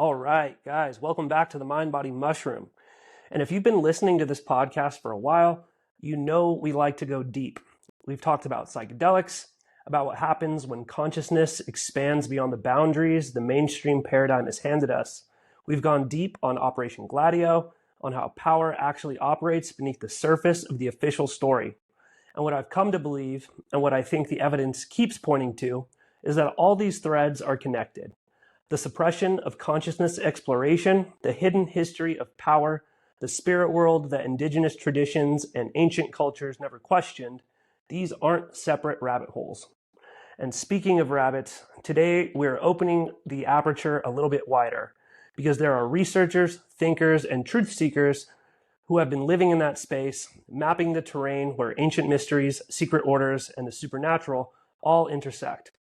All right, guys, welcome back to the Mind Body Mushroom. And if you've been listening to this podcast for a while, you know we like to go deep. We've talked about psychedelics, about what happens when consciousness expands beyond the boundaries the mainstream paradigm has handed us. We've gone deep on Operation Gladio, on how power actually operates beneath the surface of the official story. And what I've come to believe, and what I think the evidence keeps pointing to, is that all these threads are connected. The suppression of consciousness exploration, the hidden history of power, the spirit world that indigenous traditions and ancient cultures never questioned, these aren't separate rabbit holes. And speaking of rabbits, today we're opening the aperture a little bit wider because there are researchers, thinkers, and truth seekers who have been living in that space, mapping the terrain where ancient mysteries, secret orders, and the supernatural all intersect.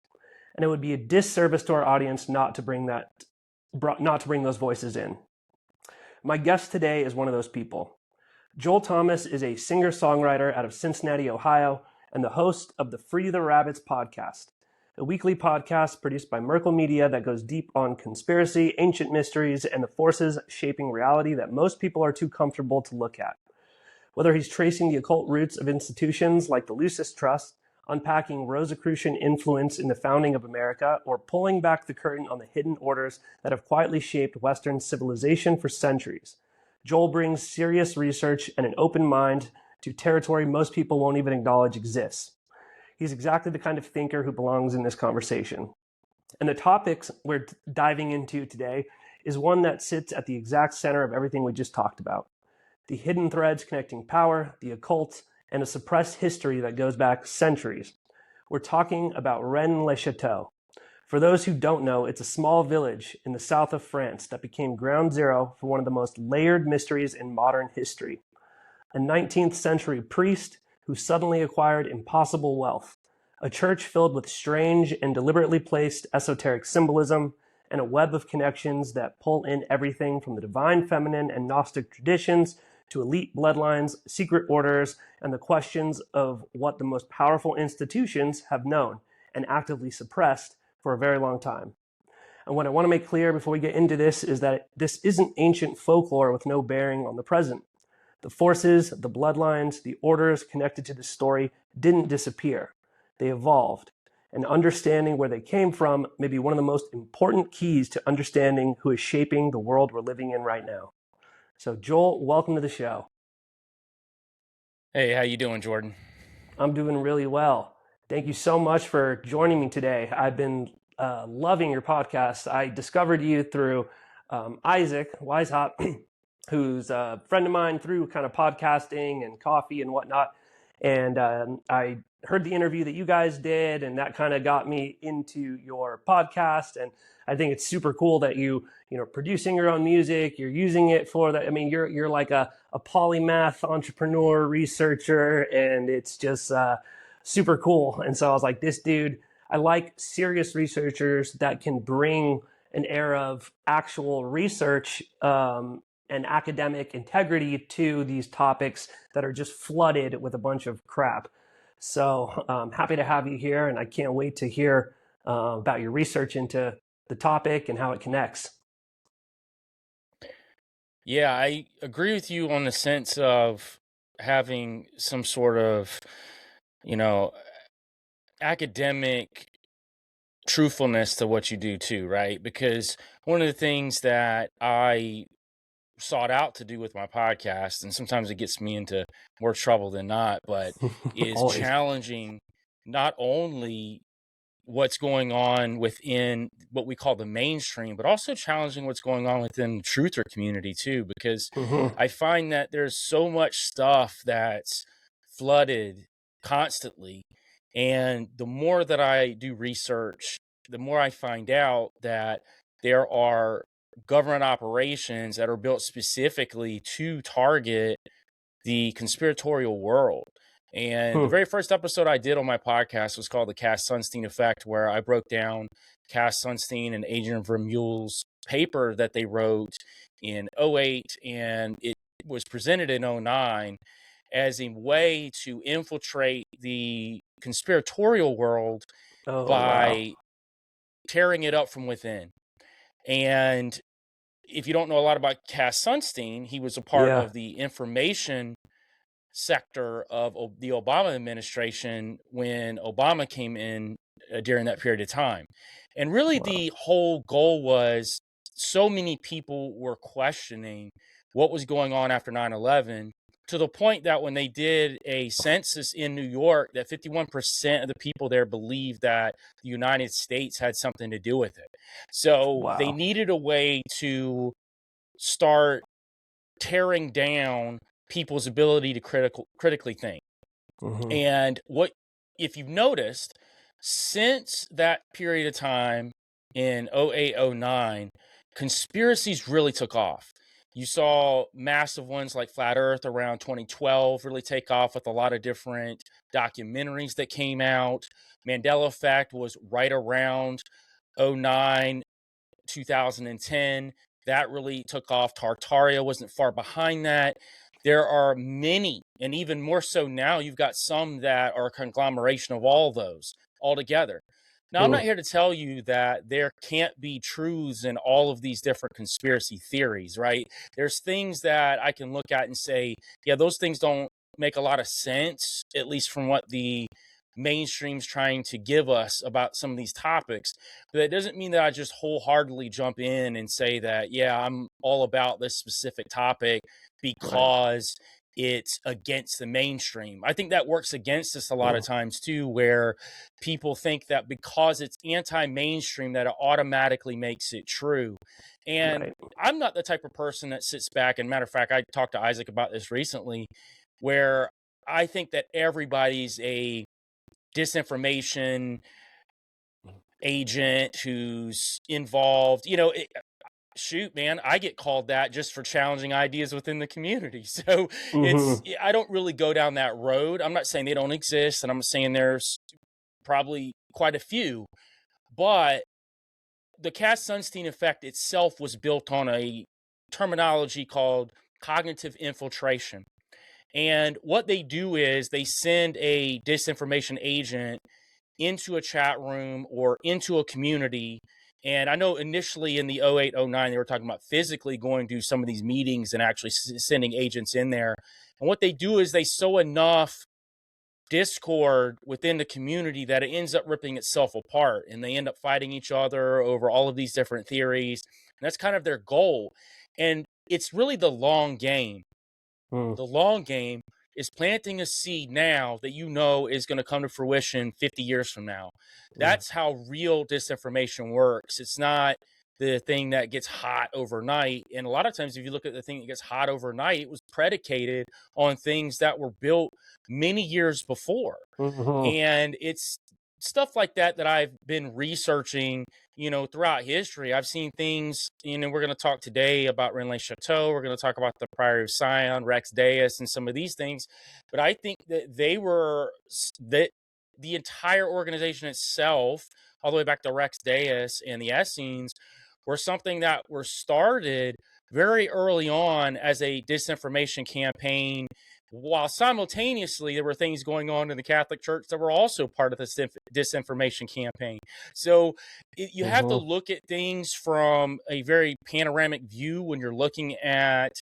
And it would be a disservice to our audience not to bring those voices in. My guest today is one of those people. Joel Thomas is a singer-songwriter out of Cincinnati, Ohio, and the host of the Free the Rabbits podcast, a weekly podcast produced by Merkle Media that goes deep on conspiracy, ancient mysteries, and the forces shaping reality that most people are too comfortable to look at. Whether he's tracing the occult roots of institutions like the Lucis Trust, unpacking Rosicrucian influence in the founding of America, or pulling back the curtain on the hidden orders that have quietly shaped Western civilization for centuries, Joel brings serious research and an open mind to territory most people won't even acknowledge exists. He's exactly the kind of thinker who belongs in this conversation. And the topics we're diving into today is one that sits at the exact center of everything we just talked about. The hidden threads connecting power, the occult, and a suppressed history that goes back centuries. We're talking about Rennes-le-Château. For those who don't know, it's a small village in the south of France that became ground zero for one of the most layered mysteries in modern history. A 19th century priest who suddenly acquired impossible wealth, a church filled with strange and deliberately placed esoteric symbolism, and a web of connections that pull in everything from the divine feminine and Gnostic traditions to elite bloodlines, secret orders, and the questions of what the most powerful institutions have known and actively suppressed for a very long time. And what I want to make clear before we get into this is that this isn't ancient folklore with no bearing on the present. The forces, the bloodlines, the orders connected to this story didn't disappear. They evolved. And understanding where they came from may be one of the most important keys to understanding who is shaping the world we're living in right now. So Joel, welcome to the show. Hey, how you doing, Jordan? I'm doing really well. Thank you so much for joining me today. I've been loving your podcast. I discovered you through Isaac Weishaupt, who's a friend of mine through kind of podcasting and coffee and whatnot. And I heard the interview that you guys did, and that kind of got me into your podcast. And I think it's super cool that you producing your own music, you're using it for that. I mean, you're like a polymath entrepreneur, researcher, and it's just super cool. And so I was like, this dude, I like serious researchers that can bring an air of actual research and academic integrity to these topics that are just flooded with a bunch of crap. So I'm happy to have you here, and I can't wait to hear about your research into the topic and how it connects. Yeah, I agree with you on the sense of having some sort of, academic truthfulness to what you do too, right? Because one of the things that I sought out to do with my podcast, and sometimes it gets me into more trouble than not, but is challenging not only what's going on within what we call the mainstream, but also challenging what's going on within the truther community too, because I find that there's so much stuff that's flooded constantly. And the more that I do research, the more I find out that there are government operations that are built specifically to target the conspiratorial world. And the very first episode I did on my podcast was called The Cass Sunstein Effect, where I broke down Cass Sunstein and Adrian Vermeule's paper that they wrote in 2008, and it was presented in 2009 as a way to infiltrate the conspiratorial world by tearing it up from within. And if you don't know a lot about Cass Sunstein, he was a part Yeah. of the information sector of the Obama administration when Obama came in during that period of time. And really, Wow. the whole goal was so many people were questioning what was going on after 9/11, to the point that when they did a census in New York, that 51% of the people there believed that the United States had something to do with it. So they Wow. needed a way to start tearing down people's ability to critically think. Mm-hmm. And what, if you've noticed, since that period of time in 08, 09, conspiracies really took off. You saw massive ones like Flat Earth around 2012 really take off with a lot of different documentaries that came out. Mandela Effect was right around 09, 2010. That really took off. Tartaria wasn't far behind that. There are many, and even more so now, you've got some that are a conglomeration of all those all together. Now, I'm not here to tell you that there can't be truths in all of these different conspiracy theories, right? There's things that I can look at and say, yeah, those things don't make a lot of sense, at least from what the mainstream's trying to give us about some of these topics. But that doesn't mean that I just wholeheartedly jump in and say that, yeah, I'm all about this specific topic because it's against the mainstream. I think that works against us a lot of times too, where people think that because it's anti-mainstream that it automatically makes it true. And I'm not the type of person that sits back, and matter of fact, I talked to Isaac about this recently, where I think that everybody's a disinformation agent who's involved. Shoot, man, I get called that just for challenging ideas within the community. So I don't really go down that road. I'm not saying they don't exist, and I'm saying there's probably quite a few, but the Cass Sunstein effect itself was built on a terminology called cognitive infiltration. And what they do is they send a disinformation agent into a chat room or into a community. And I know initially in the 08, 09, they were talking about physically going to some of these meetings and actually sending agents in there. And what they do is they sow enough discord within the community that it ends up ripping itself apart, and they end up fighting each other over all of these different theories. And that's kind of their goal. And it's really the long game. The long game is planting a seed now that you know is going to come to fruition 50 years from now. That's how real disinformation works. It's not the thing that gets hot overnight. And a lot of times, if you look at the thing that gets hot overnight, it was predicated on things that were built many years before. And it's stuff like that that I've been researching, throughout history. I've seen things, we're going to talk today about Rennes-le-Château. We're going to talk about the Priory of Sion, Rex Deus, and some of these things. But I think that that the entire organization itself, all the way back to Rex Deus and the Essenes, were something that were started very early on as a disinformation campaign, while simultaneously there were things going on in the Catholic Church that were also part of this disinformation campaign. So you have to look at things from a very panoramic view when you're looking at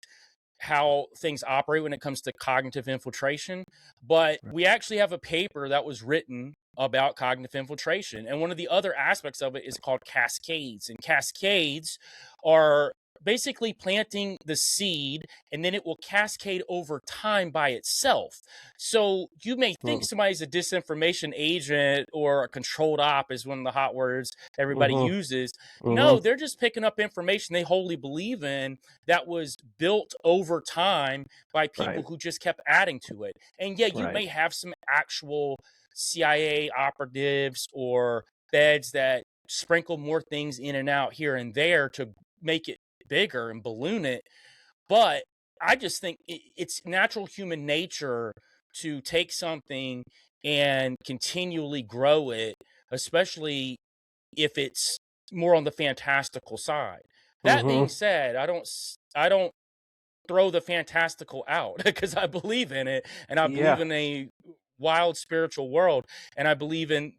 how things operate when it comes to cognitive infiltration. But we actually have a paper that was written about cognitive infiltration. And one of the other aspects of it is called cascades. And cascades are basically planting the seed, and then it will cascade over time by itself. So you may think somebody's a disinformation agent or a controlled op is one of the hot words everybody uses. No, they're just picking up information they wholly believe in that was built over time by people who just kept adding to it. And yeah, you may have some actual CIA operatives or feds that sprinkle more things in and out here and there to make it bigger and balloon it. But I just think it's natural human nature to take something and continually grow it, especially if it's more on the fantastical side. That being said, I don't throw the fantastical out because I believe in it, and I believe in a wild spiritual world, and I believe in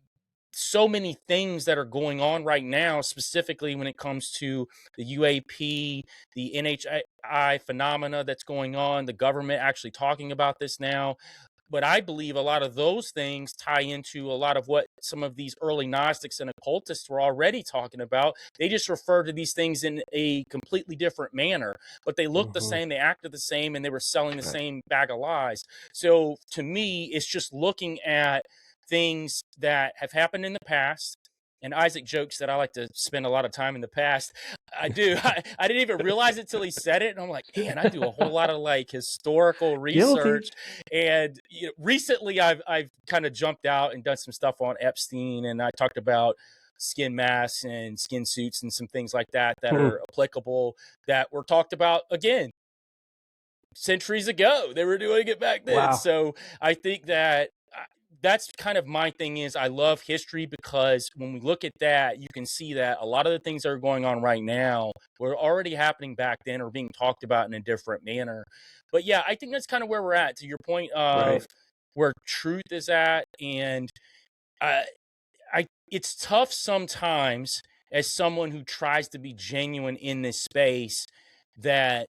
so many things that are going on right now, specifically when it comes to the UAP, the NHI phenomena that's going on, the government actually talking about this now. But I believe a lot of those things tie into a lot of what some of these early Gnostics and occultists were already talking about. They just refer to these things in a completely different manner, but they looked the same, they acted the same, and they were selling the same bag of lies. So to me, it's just looking at things that have happened in the past. And Isaac jokes that I like to spend a lot of time in the past. I do. I didn't even realize it till he said it. And I'm like, man, I do a whole lot of like historical research. And recently I've kind of jumped out and done some stuff on Epstein. And I talked about skin masks and skin suits and some things like that are applicable, that were talked about again centuries ago. They were doing it back then. Wow. So I think that that's kind of my thing. Is I love history, because when we look at that, you can see that a lot of the things that are going on right now were already happening back then, or being talked about in a different manner. But yeah, I think that's kind of where we're at, to your point of where truth is at. And it's tough sometimes as someone who tries to be genuine in this space, that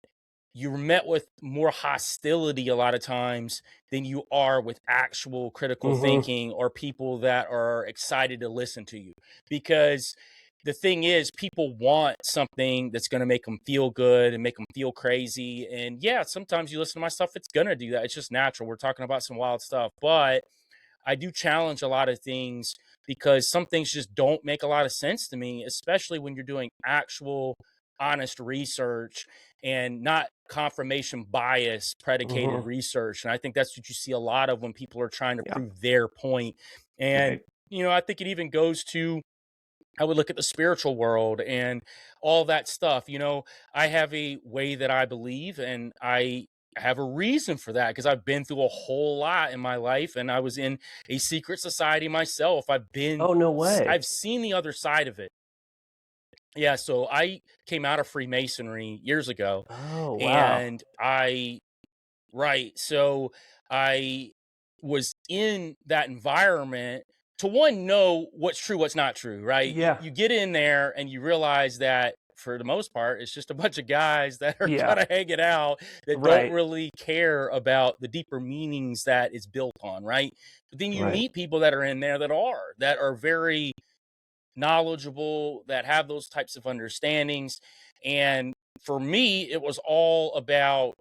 you're met with more hostility a lot of times than you are with actual critical thinking, or people that are excited to listen to you. Because the thing is, people want something that's going to make them feel good and make them feel crazy. And yeah, sometimes you listen to my stuff, it's going to do that. It's just natural. We're talking about some wild stuff, but I do challenge a lot of things, because some things just don't make a lot of sense to me, especially when you're doing actual honest research and not confirmation bias predicated research. And I think that's what you see a lot of when people are trying to prove their point. And, I think it even goes to, I would look at the spiritual world and all that stuff. I have a way that I believe, and I have a reason for that, because I've been through a whole lot in my life, and I was in a secret society myself. Oh, no way. I've seen the other side of it. Yeah, so I came out of Freemasonry years ago. Oh, wow. And so I was in that environment to know what's true, what's not true, right? Yeah. You get in there and you realize that for the most part, it's just a bunch of guys that are kind of hanging out, that don't really care about the deeper meanings that it's built on, right? But then you meet people that are in there that are very knowledgeable, that have those types of understandings. And for me, it was all about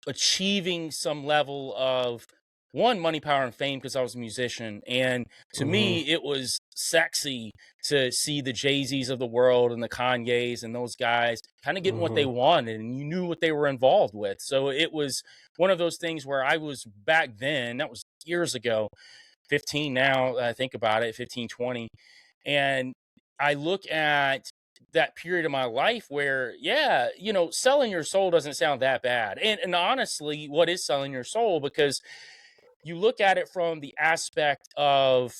achieving some level of money, power, and fame, because I was a musician. And to me, it was sexy to see the Jay-Z's of the world and the Kanyes and those guys kind of getting what they wanted, and you knew what they were involved with. So it was one of those things where I was back then, that was years ago, 15 now, I think about it, 15, 20. And I look at that period of my life where, selling your soul doesn't sound that bad. And honestly, what is selling your soul? Because you look at it from the aspect of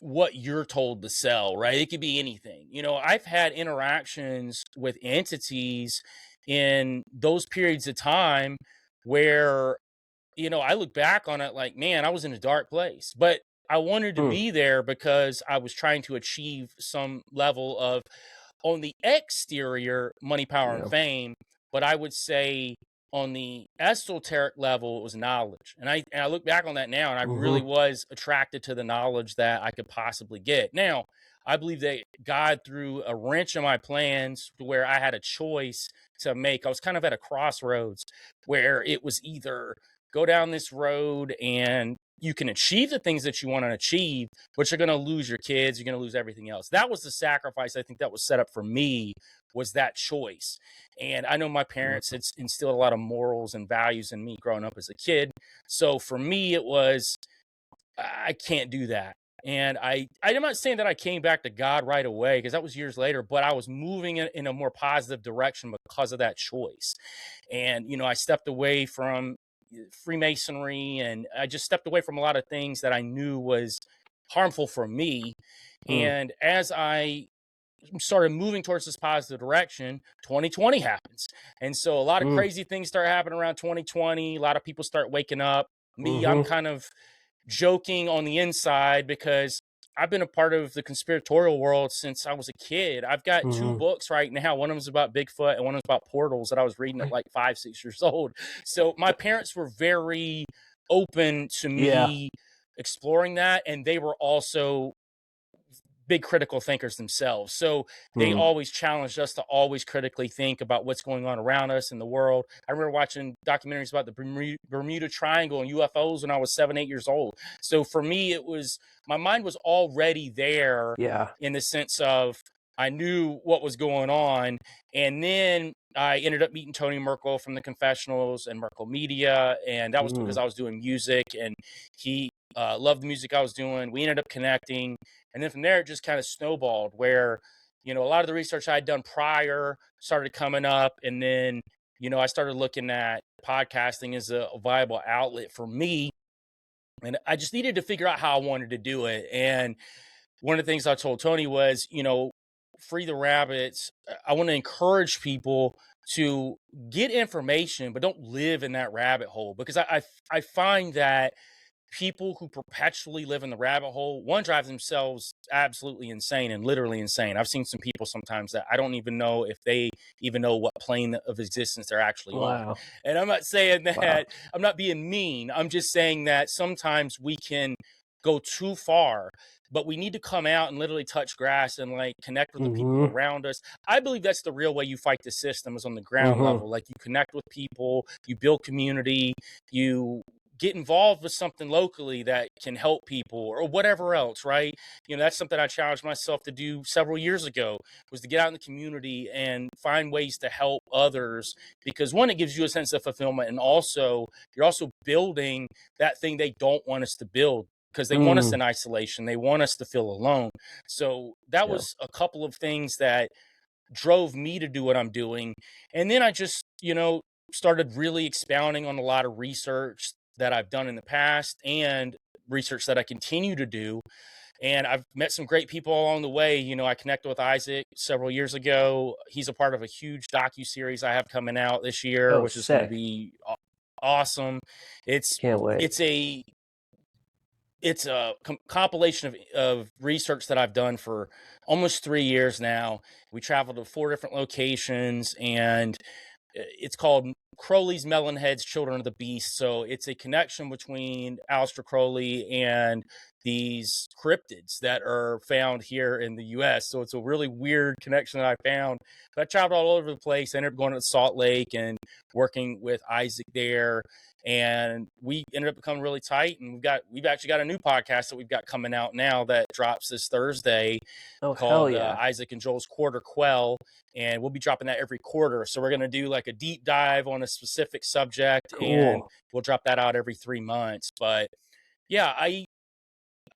what you're told to sell, right? It could be anything. I've had interactions with entities in those periods of time where, I look back on it like, man, I was in a dark place, but I wanted to be there because I was trying to achieve some level of, on the exterior, money, power, and fame. But I would say on the esoteric level, it was knowledge. And I look back on that now, and I really was attracted to the knowledge that I could possibly get. Now, I believe that God threw a wrench in my plans to where I had a choice to make. I was kind of at a crossroads where it was either go down this road and you can achieve the things that you want to achieve, but you're going to lose your kids. You're going to lose everything else. That was the sacrifice I think that was set up for me, was that choice. And I know my parents had instilled a lot of morals and values in me growing up as a kid. So for me, it was, I can't do that. And I'm not saying that I came back to God right away, because that was years later, but I was moving in a more positive direction because of that choice. And, I stepped away from Freemasonry, and I just stepped away from a lot of things that I knew was harmful for me. And as I started moving towards this positive direction, 2020 happens. And so a lot of crazy things start happening around 2020. A lot of people start waking up. Me, I'm kind of joking on the inside because I've been a part of the conspiratorial world since I was a kid. I've got two Mm-hmm. books right now. One of them's about Bigfoot and one of them's about portals that I was reading at like 5, 6 years old. So my parents were very open to Yeah. me exploring that, and they were also big critical thinkers themselves. So they Mm. always challenged us to always critically think about what's going on around us in the world. I remember watching documentaries about the Bermuda Triangle and UFOs when I was 7, 8 years old. So for me, my mind was already there Yeah. in the sense of I knew what was going on. And then I ended up meeting Tony Merkel from the Confessionals and Merkel Media. And that was because I was doing music and he loved the music I was doing. We ended up connecting. And then from there, it just kind of snowballed where, a lot of the research I'd done prior started coming up. And then, I started looking at podcasting as a viable outlet for me. And I just needed to figure out how I wanted to do it. And one of the things I told Tony was, free the rabbits. I want to encourage people to get information, but don't live in that rabbit hole, because I find that people who perpetually live in the rabbit hole, one, drive themselves absolutely insane and literally insane. I've seen some people sometimes that I don't even know if they even know what plane of existence they're actually on. Wow. And I'm not saying that, Wow. I'm not being mean. I'm just saying that sometimes we can go too far, but we need to come out and literally touch grass and like connect with the people Mm-hmm. around us. I believe that's the real way you fight the system, is on the ground Mm-hmm. level. Like, you connect with people, you build community, you get involved with something locally that can help people or whatever else, right? That's something I challenged myself to do several years ago, was to get out in the community and find ways to help others, because one, it gives you a sense of fulfillment, and also you're also building that thing they don't want us to build, because they want us in isolation. They want us to feel alone. So that was a couple of things that drove me to do what I'm doing. And then I just, started really expounding on a lot of research that I've done in the past and research that I continue to do. And I've met some great people along the way. I connected with Isaac several years ago. He's a part of a huge docu-series I have coming out this year, Oh, which is going to sick. be awesome. It's Can't wait. it's a compilation of research that I've done for almost 3 years now. We traveled to 4 different locations, and it's called Crowley's Melonheads, Children of the Beast. So it's a connection between Aleister Crowley and these cryptids that are found here in the U.S. So it's a really weird connection that I found. But I traveled all over the place. I ended up going to Salt Lake and working with Isaac there. And we ended up becoming really tight. And we've actually got a new podcast that we've got coming out now that drops this Thursday, Oh, hell called yeah. Isaac and Joel's Quarter Quell. And we'll be dropping that every quarter. So we're going to do like a deep dive on a specific subject, and Cool. we'll drop that out every 3 months. But yeah,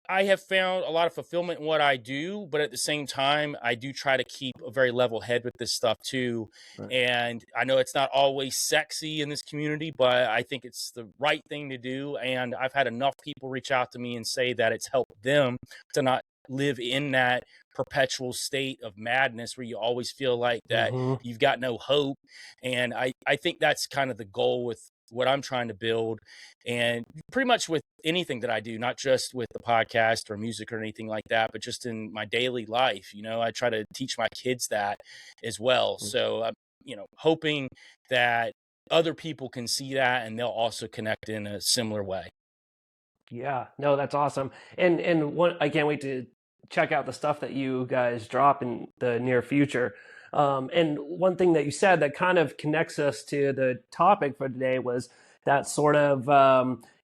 I have found a lot of fulfillment in what I do, but at the same time, I do try to keep a very level head with this stuff too. Right. And I know it's not always sexy in this community, but I think it's the right thing to do. And I've had enough people reach out to me and say that it's helped them to not live in that perpetual state of madness where you always feel like that Mm-hmm. you've got no hope. And I think that's kind of the goal with what I'm trying to build, and pretty much with anything that I do, not just with the podcast or music or anything like that, but just in my daily life. I try to teach my kids that as well. So I'm, hoping that other people can see that and they'll also connect in a similar way. Yeah, no, that's awesome. And one, I can't wait to check out the stuff that you guys drop in the near future. And one thing that you said that kind of connects us to the topic for today was that sort of,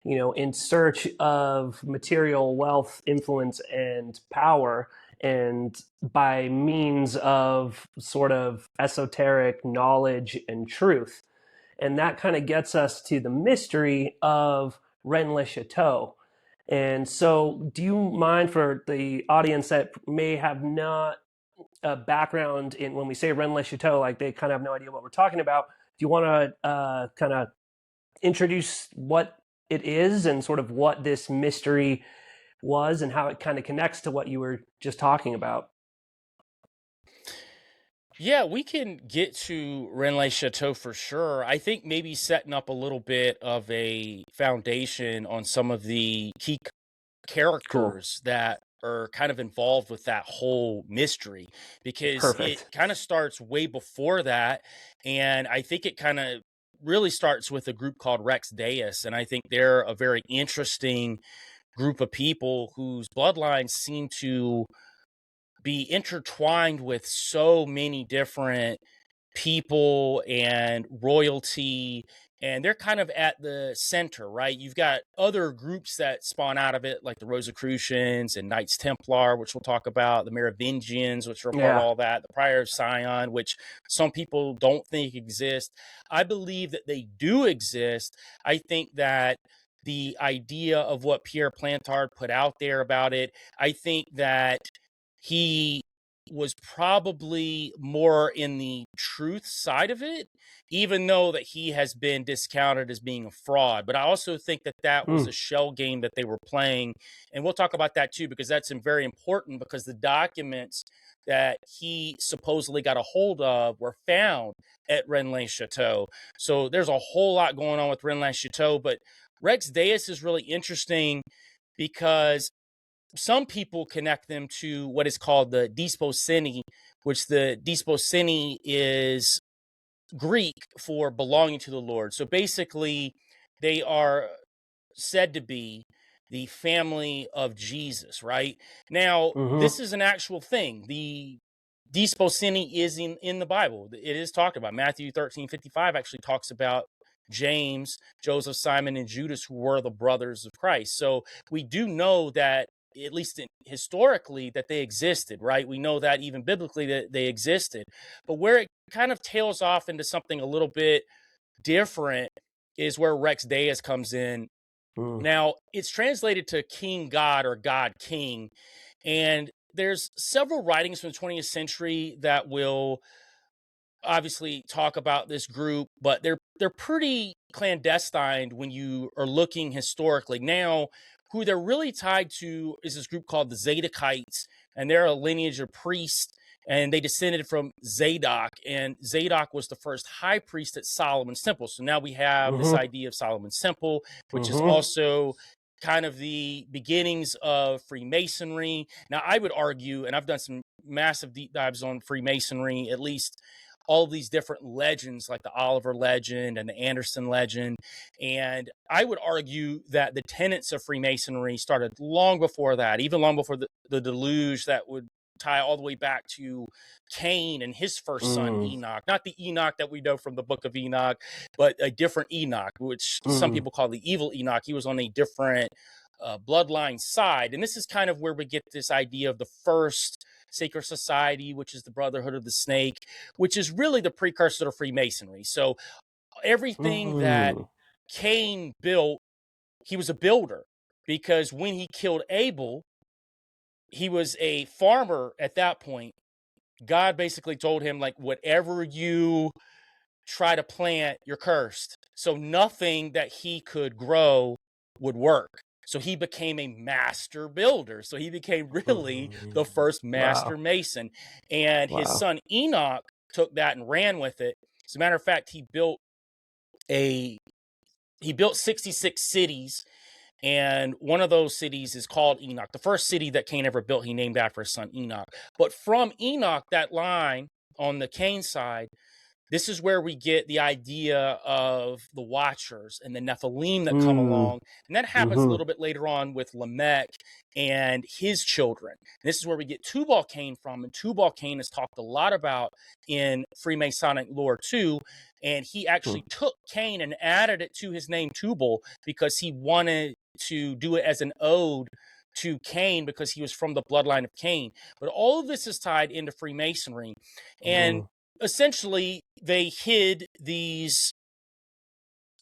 in search of material wealth, influence, and power, and by means of sort of esoteric knowledge and truth. And that kind of gets us to the mystery of Rennes-le-Château. And so, do you mind, for the audience that may have not a background in, when we say Rennes-le-Château, like they kind of have no idea what we're talking about, do you want to kind of introduce what it is and sort of what this mystery was and how it kind of connects to what you were just talking about? Yeah, we can get to Rennes-le-Château for sure. I think maybe setting up a little bit of a foundation on some of the key Cool. characters that are kind of involved with that whole mystery, because it Perfect. kind of starts way before that. And I think it kind of really starts with a group called Rex Deus. And I think they're a very interesting group of people whose bloodlines seem to be intertwined with so many different people and royalty, and they're kind of at the center, right? You've got other groups that spawn out of it, like the Rosicrucians and Knights Templar, which we'll talk about, the Merovingians, which are a part of Yeah. all that, the Priory of Sion, which some people don't think exist. I believe that they do exist. I think that the idea of what Pierre Plantard put out there about it, I think that he was probably more in the truth side of it, even though that he has been discounted as being a fraud. But I also think that that was a shell game that they were playing. And we'll talk about that too, because that's very important, because the documents that he supposedly got a hold of were found at Rennes-le-Château. So there's a whole lot going on with Rennes-le-Château. But Rex Deus is really interesting because some people connect them to what is called the Desposini, which the Desposini is Greek for belonging to the Lord. So basically, they are said to be the family of Jesus, right? Now, this is an actual thing. The Desposini is in the Bible. It is talked about. Matthew 13:55 actually talks about James, Joseph, Simon, and Judas, who were the brothers of Christ. So we do know that, at least historically, that they existed, right? We know that even biblically that they existed. But where it kind of tails off into something a little bit different is where Rex Deus comes in. Now, it's translated to King God or God King. And there's several writings from the 20th century that will obviously talk about this group, but they're pretty clandestine when you are looking historically. Now, who they're really tied to is this group called the Zadokites, and they're a lineage of priests, and they descended from Zadok, and Zadok was the first high priest at Solomon's temple. So now we have this idea of Solomon's temple, which is also kind of the beginnings of Freemasonry. Now, I would argue, and I've done some massive deep dives on Freemasonry, at least all of these different legends, like the Oliver legend and the Anderson legend. And I would argue that the tenets of Freemasonry started long before that, even long before the deluge that would tie all the way back to Cain and his first son, Enoch. Not the Enoch that we know from the book of Enoch, but a different Enoch, which some people call the evil Enoch. He was on a different bloodline side. And this is kind of where we get this idea of the first Sacred Society, which is the Brotherhood of the Snake, which is really the precursor to Freemasonry. So everything that Cain built, he was a builder, because when he killed Abel, he was a farmer at that point. God basically told him, like, whatever you try to plant, you're cursed. So nothing that he could grow would work. So he became a master builder. So he became really the first master mason. And his son Enoch took that and ran with it. As a matter of fact, he built 66 cities, and one of those cities is called Enoch. The first city that Cain ever built, he named after his son Enoch. But from Enoch, that line on the Cain side, this is where we get the idea of the Watchers and the Nephilim that come along. And that happens a little bit later on with Lamech and his children. And this is where we get Tubal Cain from. And Tubal Cain is talked a lot about in Freemasonic lore too. And he actually took Cain and added it to his name Tubal because he wanted to do it as an ode to Cain, because he was from the bloodline of Cain. But all of this is tied into Freemasonry. And essentially, they hid these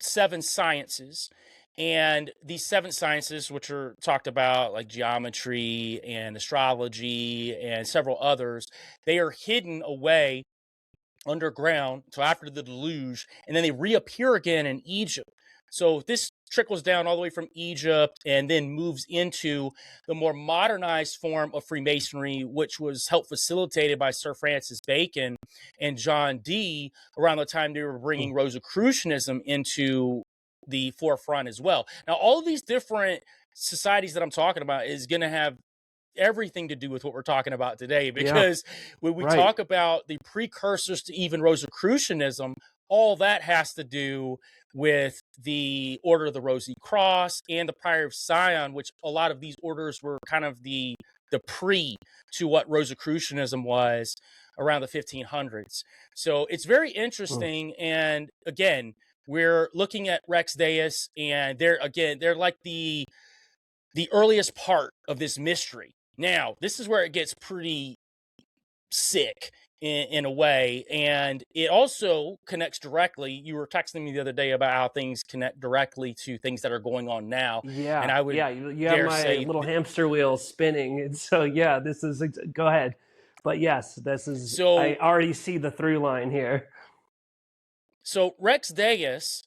7 sciences, and these 7 sciences, which are talked about, like geometry and astrology and several others, they are hidden away underground until after the deluge, and then they reappear again in Egypt. So this trickles down all the way from Egypt and then moves into the more modernized form of Freemasonry, which was helped facilitated by Sir Francis Bacon and John Dee around the time they were bringing Rosicrucianism into the forefront as well. Now, all of these different societies that I'm talking about is going to have everything to do with what we're talking about today, because when we Right. talk about the precursors to even Rosicrucianism, all that has to do with the Order of the Rosy Cross and the Priory of Sion, which a lot of these orders were kind of the pre to what Rosicrucianism was around the 1500s. So it's very interesting. And again, we're looking at Rex Deus, and they're like the earliest part of this mystery. Now, this is where it gets pretty sick in a way, and it also connects directly. You were texting me the other day about how things connect directly to things that are going on now. Yeah, and I would you have my little hamster wheel spinning, and so this is, go ahead. But yes, this is, so I already see the through line here. So Rex Deus,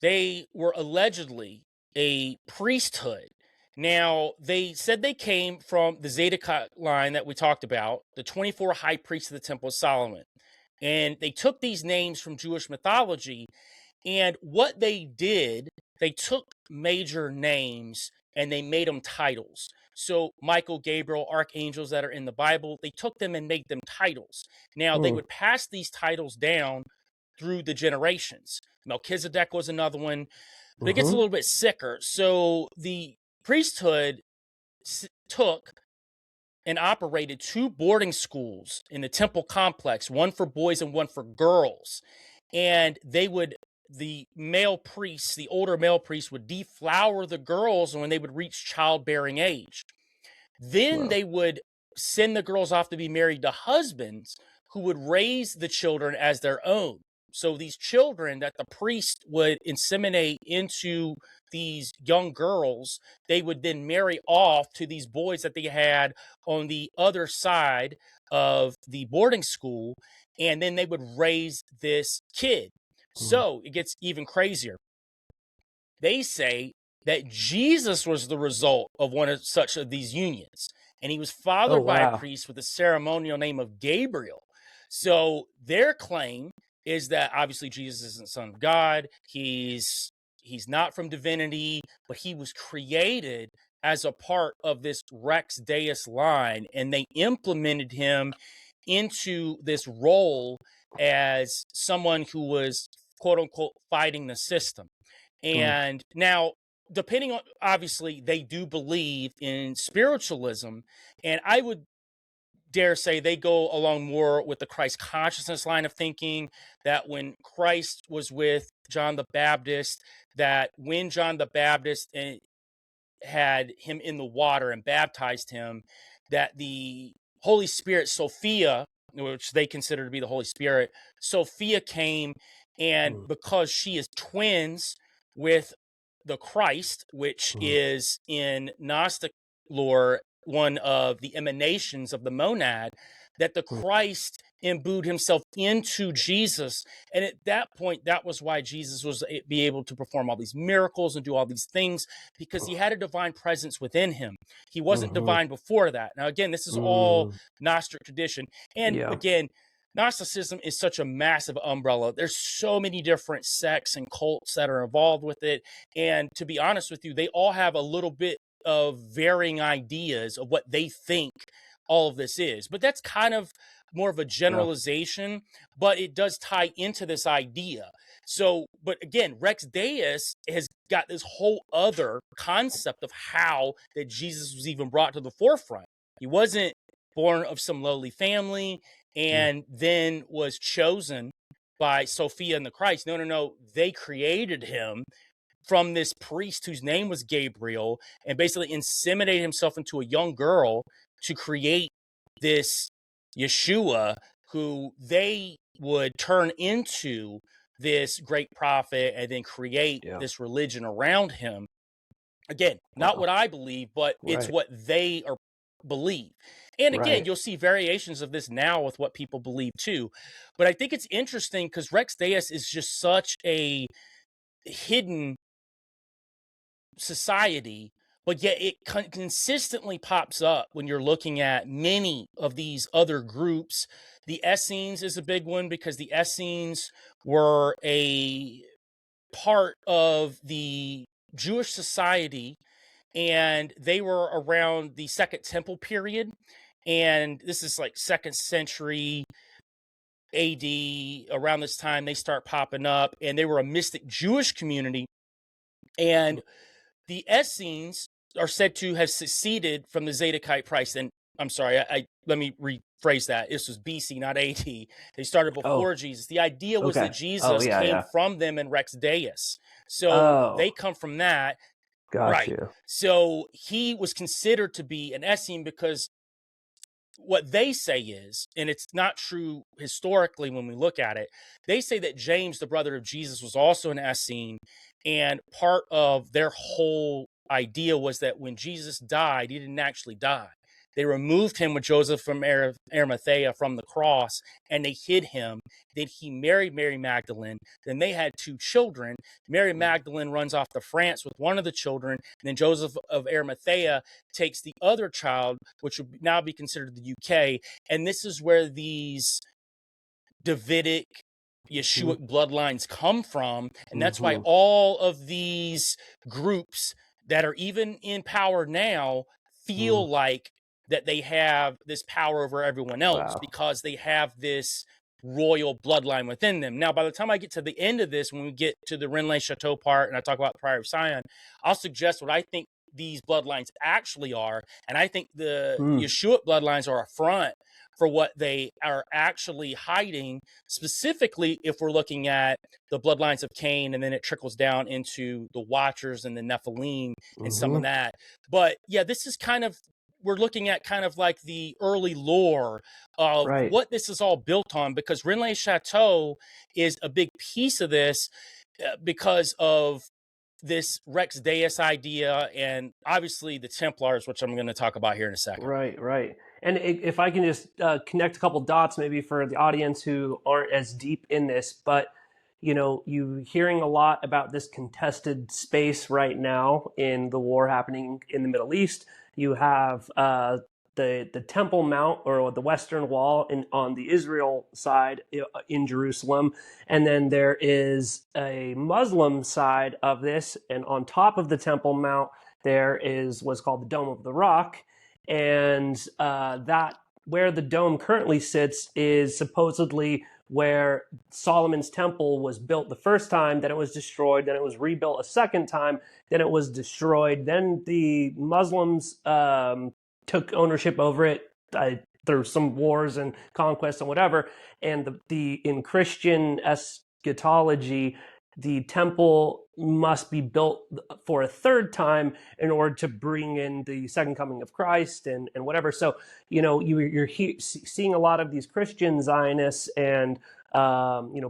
they were allegedly a priesthood. Now, they said they came from the Zeta line that we talked about, the 24 high priests of the Temple of Solomon. And they took these names from Jewish mythology. And what they did, they took major names and they made them titles. So Michael, Gabriel, archangels that are in the Bible, they took them and made them titles. Now, they would pass these titles down through the generations. Melchizedek was another one, but it gets a little bit sicker. So the priesthood took and operated 2 boarding schools in the temple complex, one for boys and one for girls. And the male priests, the older male priests, would deflower the girls when they would reach childbearing age. Then they would send the girls off to be married to husbands who would raise the children as their own. So these children that the priest would inseminate into these young girls, they would then marry off to these boys that they had on the other side of the boarding school, and then they would raise this kid. So it gets even crazier. They say that Jesus was the result of one of such of these unions, and he was fathered by a priest with the ceremonial name of Gabriel. So their claim is that obviously Jesus isn't the Son of God. He's not from divinity, but he was created as a part of this Rex Deus line, and they implemented him into this role as someone who was, quote unquote, fighting the system. And now, depending on, obviously, they do believe in spiritualism, and I would dare say they go along more with the Christ consciousness line of thinking, that when Christ was with John the Baptist, that when John the Baptist had him in the water and baptized him, that the Holy Spirit, Sophia, which they consider to be the Holy Spirit, Sophia came, and because she is twins with the Christ, which is in Gnostic lore one of the emanations of the monad, that the Christ imbued himself into Jesus. And at that point, that was why Jesus was be able to perform all these miracles and do all these things, because he had a divine presence within him. He wasn't divine before that. Now, again, this is all Gnostic tradition. And again, Gnosticism is such a massive umbrella. There's so many different sects and cults that are involved with it. And to be honest with you, they all have a little bit of varying ideas of what they think all of this is. But that's kind of more of a generalization, but it does tie into this idea. So, but again, Rex Deus has got this whole other concept of how that Jesus was even brought to the forefront. He wasn't born of some lowly family and then was chosen by Sophia and the Christ. No. They created him from this priest whose name was Gabriel, and basically inseminated himself into a young girl to create this Yeshua, who they would turn into this great prophet and then create this religion around him. Again, not what I believe, but it's what they are believe. And again, you'll see variations of this now with what people believe too. But I think it's interesting because Rex Deus is just such a hidden society, but yet it consistently pops up when you're looking at many of these other groups. The Essenes is a big one because the Essenes were a part of the Jewish society, and they were around the Second Temple period, and this is like 2nd century AD. Around this time, they start popping up, and they were a mystic Jewish community, and the Essenes are said to have seceded from the Zadokite priest. And I'm sorry, let me rephrase that. This was BC, not AD. They started before Jesus. The idea was that Jesus came from them in Rex Deus. So they come from that. Got you. So he was considered to be an Essene because what they say is, and it's not true historically when we look at it, they say that James, the brother of Jesus, was also an Essene, and part of their whole idea was that when Jesus died, he didn't actually die. They removed him with Joseph from Arimathea from the cross, and they hid him. Then he married Mary Magdalene. Then they had 2 children. Mary Magdalene runs off to France with one of the children. And then Joseph of Arimathea takes the other child, which would now be considered the UK. And this is where these Davidic, Yeshuic bloodlines come from. And that's why all of these groups that are even in power now feel like that they have this power over everyone else because they have this royal bloodline within them. Now, by the time I get to the end of this, when we get to the Rennes-le-Château part and I talk about the Priory of Sion, I'll suggest what I think these bloodlines actually are. And I think the Yeshuic bloodlines are a front for what they are actually hiding, specifically if we're looking at the bloodlines of Cain, and then it trickles down into the Watchers and the Nephilim and some of that. But yeah, this is kind of, we're looking at kind of like the early lore of what this is all built on, because Rennes-le-Château is a big piece of this because of this Rex Deus idea, and obviously the Templars, which I'm going to talk about here in a second. Right. And if I can just connect a couple dots maybe for the audience who aren't as deep in this, but you hearing a lot about this contested space right now in the war happening in the Middle East. You have the Temple Mount, or the Western Wall, on the Israel side in Jerusalem, and then there is a Muslim side of this, and on top of the Temple Mount there is what's called the Dome of the Rock, and that where the dome currently sits is supposedly where Solomon's temple was built the first time, then it was destroyed, then it was rebuilt a second time, then it was destroyed, then the Muslims took ownership over it through some wars and conquests and whatever, and in Christian eschatology, the temple must be built for a third time in order to bring in the second coming of Christ and whatever. So, you're seeing a lot of these Christian Zionists and,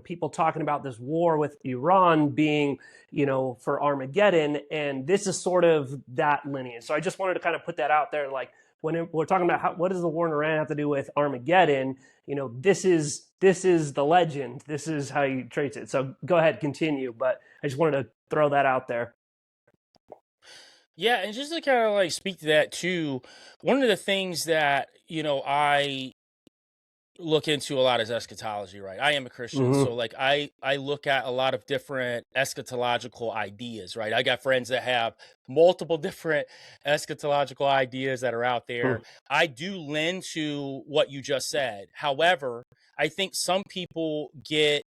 people talking about this war with Iran being, for Armageddon. And this is sort of that lineage. So I just wanted to kind of put that out there. Like, when we're talking about what does the war in Iran have to do with Armageddon, this is the legend. This is how you trace it. So go ahead, continue. But I just wanted to throw that out there. Yeah, and just to kind of like speak to that too, one of the things that, I look into a lot is eschatology, right? I am a Christian, so like I look at a lot of different eschatological ideas, right? I got friends that have multiple different eschatological ideas that are out there. I do lend to what you just said. However, I think some people get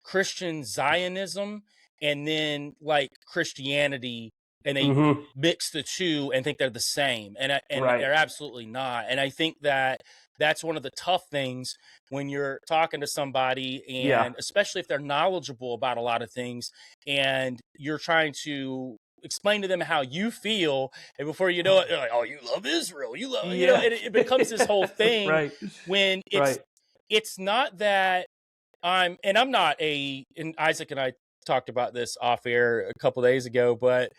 Christian Zionism and then like Christianity, and they mix the two and think they're the same, and they're absolutely not. And I think that that's one of the tough things when you're talking to somebody, and especially if they're knowledgeable about a lot of things, and you're trying to explain to them how you feel, and before you know it, they're like, "Oh, you love Israel, you love," and it becomes this whole thing when it's not that I'm not and Isaac and I talked about this off air a couple of days ago, but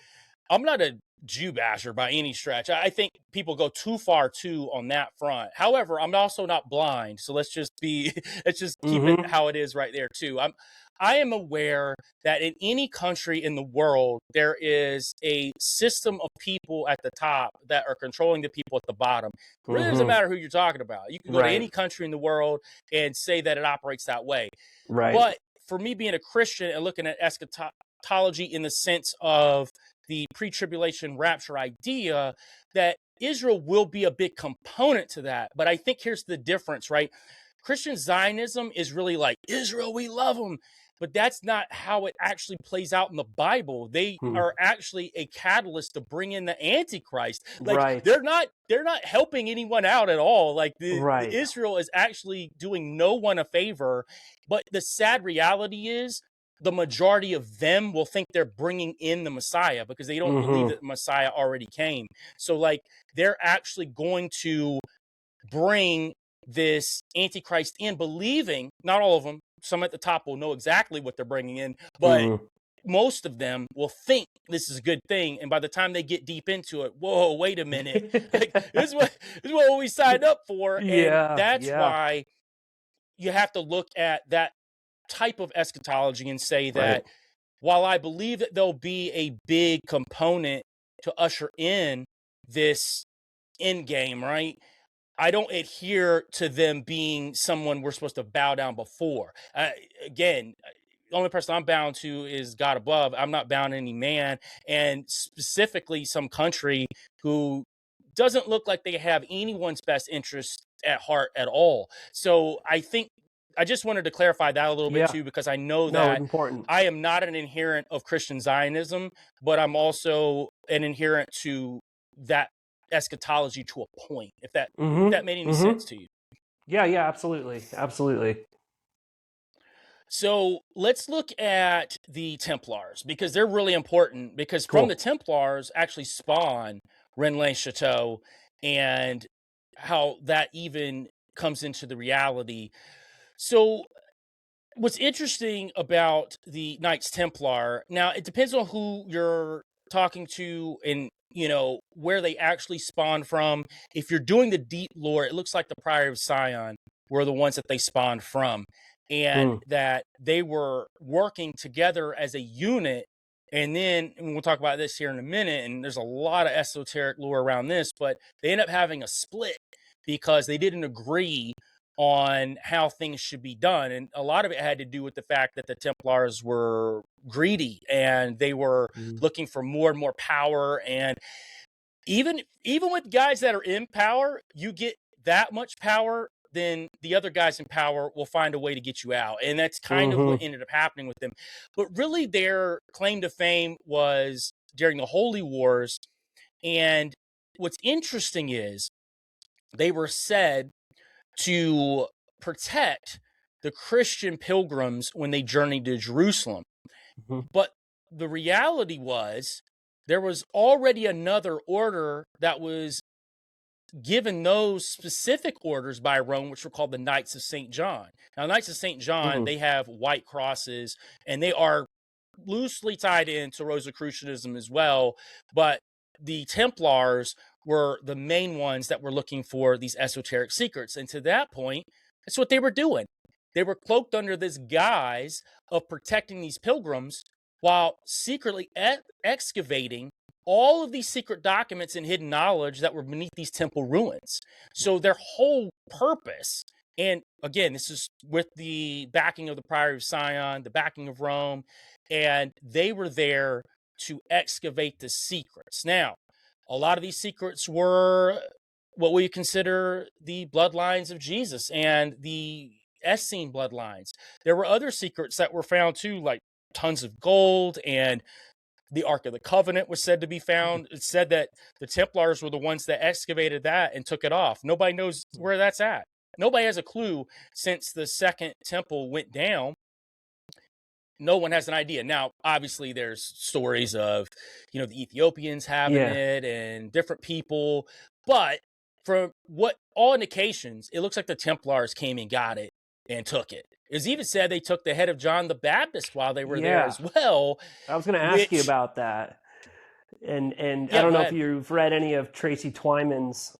I'm not a Jew basher by any stretch. I think people go too far too on that front. However, I'm also not blind, so let's just keep it how it is right there too. I am aware that in any country in the world, there is a system of people at the top that are controlling the people at the bottom. It really doesn't matter who you're talking about. You can go to any country in the world and say that it operates that way. But for me being a Christian and looking at eschatology in the sense of the pre-tribulation rapture idea, that Israel will be a big component to that. But I think here's the difference, right? Christian Zionism is really like, Israel, we love them. But that's not how it actually plays out in the Bible. They are actually a catalyst to bring in the Antichrist. Like Right. they're not helping anyone out at all. Like the Right. Israel is actually doing no one a favor. But the sad reality is the majority of them will think they're bringing in the Messiah because they don't believe that the Messiah already came. So like they're actually going to bring this Antichrist in, believing, not all of them, some at the top will know exactly what they're bringing in, but most of them will think this is a good thing. And by the time they get deep into it, whoa, wait a minute. Like, this is what we signed up for. And that's why you have to look at that type of eschatology and say that while I believe that there'll be a big component to usher in this endgame, right? I don't adhere to them being someone we're supposed to bow down before. Again, the only person I'm bound to is God above. I'm not bound to any man, and specifically some country who doesn't look like they have anyone's best interest at heart at all. So I think I just wanted to clarify that a little bit too, because I know that important. I am not an adherent of Christian Zionism, but I'm also an adherent to that eschatology to a point, if that made any sense to you. Yeah, absolutely. So let's look at the Templars, because they're really important, because from the Templars actually spawn Rennes-le-Château, and how that even comes into the reality. So what's interesting about the Knights Templar, now it depends on who you're talking to and where they actually spawn from. If you're doing the deep lore, it looks like the Priory of Sion were the ones that they spawned from, and that they were working together as a unit. And then, and we'll talk about this here in a minute, and there's a lot of esoteric lore around this, but they end up having a split because they didn't agree on how things should be done. And a lot of it had to do with the fact that the Templars were greedy and they were looking for more and more power. And even with guys that are in power, you get that much power, then the other guys in power will find a way to get you out. And that's kind of what ended up happening with them. But really their claim to fame was during the Holy Wars. And what's interesting is they were said to protect the Christian pilgrims when they journeyed to Jerusalem. But the reality was there was already another order that was given those specific orders by Rome, which were called the Knights of St. John. Now, Knights of St. John, they have white crosses, and they are loosely tied into Rosicrucianism as well. But the Templars were the main ones that were looking for these esoteric secrets. And to that point, that's what they were doing. They were cloaked under this guise of protecting these pilgrims while secretly excavating all of these secret documents and hidden knowledge that were beneath these temple ruins. So their whole purpose, and again, this is with the backing of the Priory of Sion, the backing of Rome, and they were there to excavate the secrets. Now, a lot of these secrets were what we consider the bloodlines of Jesus and the Essene bloodlines. There were other secrets that were found too, like tons of gold, and the Ark of the Covenant was said to be found. It said that the Templars were the ones that excavated that and took it off. Nobody knows where that's at. Nobody has a clue since the second temple went down. No one has an idea. Now, obviously, there's stories of, the Ethiopians having it and different people. But from what all indications, it looks like the Templars came and got it and took it. It was even said they took the head of John the Baptist while they were there as well. I was going to ask you about that. And I don't know if you've read any of Tracy Twyman's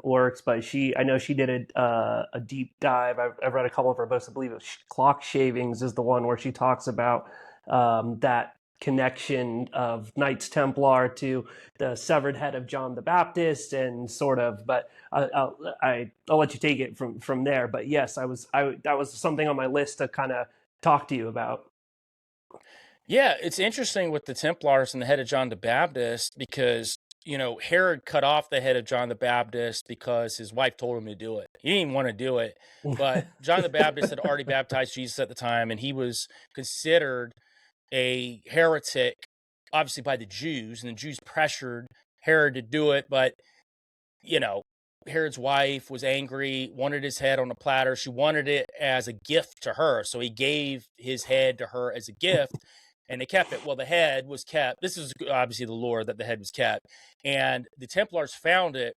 works, but I know she did a deep dive. I've read a couple of her books. I believe Clock Shavings is the one where she talks about that connection of Knights Templar to the severed head of John the Baptist, and sort of. But I'll let you take it from there. But yes, that was something on my list to kind of talk to you about. Yeah, it's interesting with the Templars and the head of John the Baptist because, Herod cut off the head of John the Baptist because his wife told him to do it. He didn't even want to do it, but John the Baptist had already baptized Jesus at the time, and he was considered a heretic, obviously by the Jews, and the Jews pressured Herod to do it, but, you know, Herod's wife was angry, wanted his head on a platter. She wanted it as a gift to her. So he gave his head to her as a gift, and they kept it. Well, the head was kept. This is obviously the lore that the head was kept. And the Templars found it,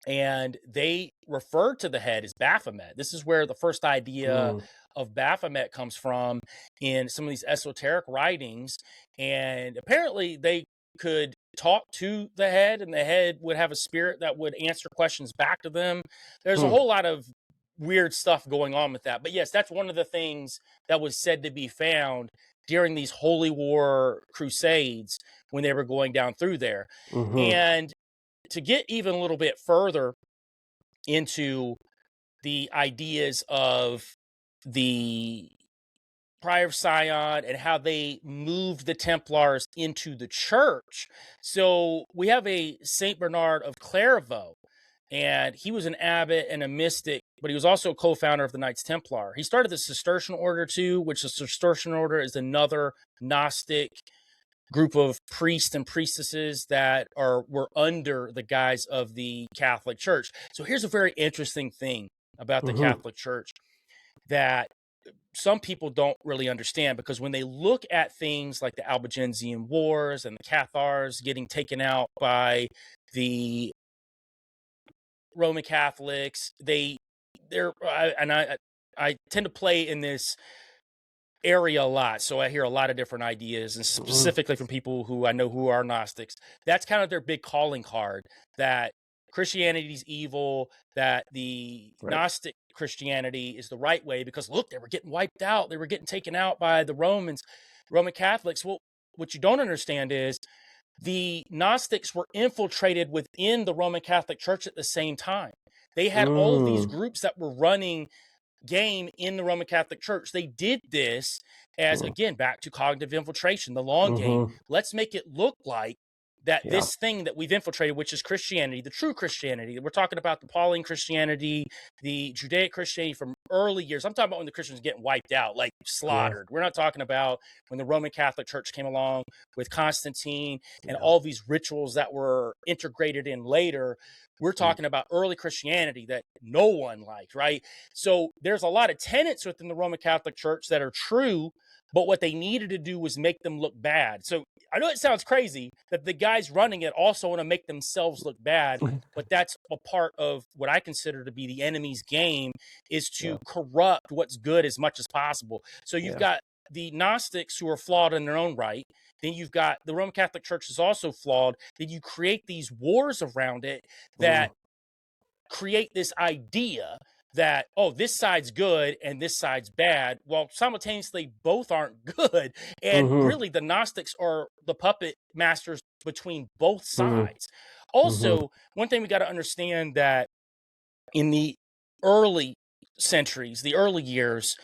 and they referred to the head as Baphomet. This is where the first idea of Baphomet comes from in some of these esoteric writings. And apparently they could talk to the head, and the head would have a spirit that would answer questions back to them. There's a whole lot of weird stuff going on with that. But yes, that's one of the things that was said to be found during these holy war crusades when they were going down through there. And to get even a little bit further into the ideas of the Priory of Sion and how they moved the Templars into the church. So we have a Saint Bernard of Clairvaux, and he was an abbot and a mystic, but he was also a co-founder of the Knights Templar. He started the Cistercian order too, which the Cistercian order is another Gnostic group of priests and priestesses that were under the guise of the Catholic Church. So here's a very interesting thing about the Catholic Church that some people don't really understand, because when they look at things like the Albigensian Wars and the Cathars getting taken out by the Roman Catholics, I tend to play in this area a lot, so I hear a lot of different ideas, and specifically from people who I know who are Gnostics. That's kind of their big calling card, that Christianity's evil, that the Gnostic Christianity is the right way, because look, they were getting wiped out, they were getting taken out by the Roman Catholics. Well, what you don't understand is the Gnostics were infiltrated within the Roman Catholic Church at the same time. They had all of these groups that were running game in the Roman Catholic Church. They did this as, again, back to cognitive infiltration, the long game. Let's make it look like that this thing that we've infiltrated, which is Christianity, the true Christianity. We're talking about the Pauline Christianity, the Judaic Christianity from early years. I'm talking about when the Christians were getting wiped out, like slaughtered. We're not talking about when the Roman Catholic Church came along with Constantine and all these rituals that were integrated in later. We're talking about early Christianity that no one liked, right? So there's a lot of tenets within the Roman Catholic Church that are true, but what they needed to do was make them look bad. So I know it sounds crazy that the guys running it also want to make themselves look bad, but that's a part of what I consider to be the enemy's game, is to corrupt what's good as much as possible. So you've got the Gnostics who are flawed in their own right. Then you've got the Roman Catholic Church is also flawed. Then you create these wars around it that create this idea that, oh, this side's good and this side's bad. Well, simultaneously, both aren't good. And really, the Gnostics are the puppet masters between both sides. Also, one thing we got to understand, that in the early centuries, the early years,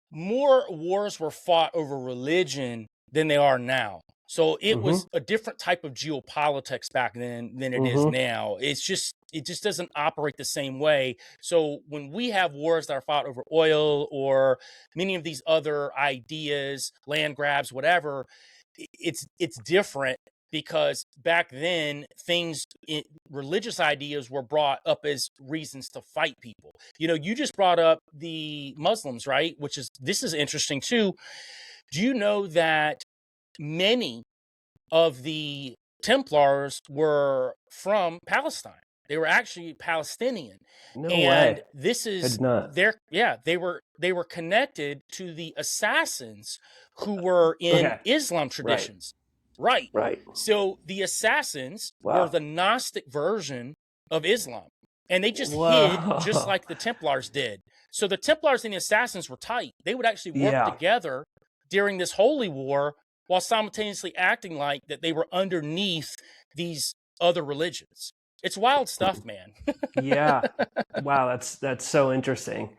more wars were fought over religion than they are now. So it was a different type of geopolitics back then than it is now. It just doesn't operate the same way. So when we have wars that are fought over oil or many of these other ideas, land grabs, whatever, it's different, because back then religious ideas were brought up as reasons to fight people. You just brought up the Muslims, right? This is interesting too. Do you know that many of the Templars were from Palestine? They were actually Palestinian. No and way. This is they were connected to the assassins who were in Islam traditions. Right. So the assassins were the Gnostic version of Islam, and they just hid just like the Templars did. So the Templars and the assassins were tight. They would actually work together during this holy war, while simultaneously acting like that they were underneath these other religions. It's wild stuff, man. Wow, that's so interesting.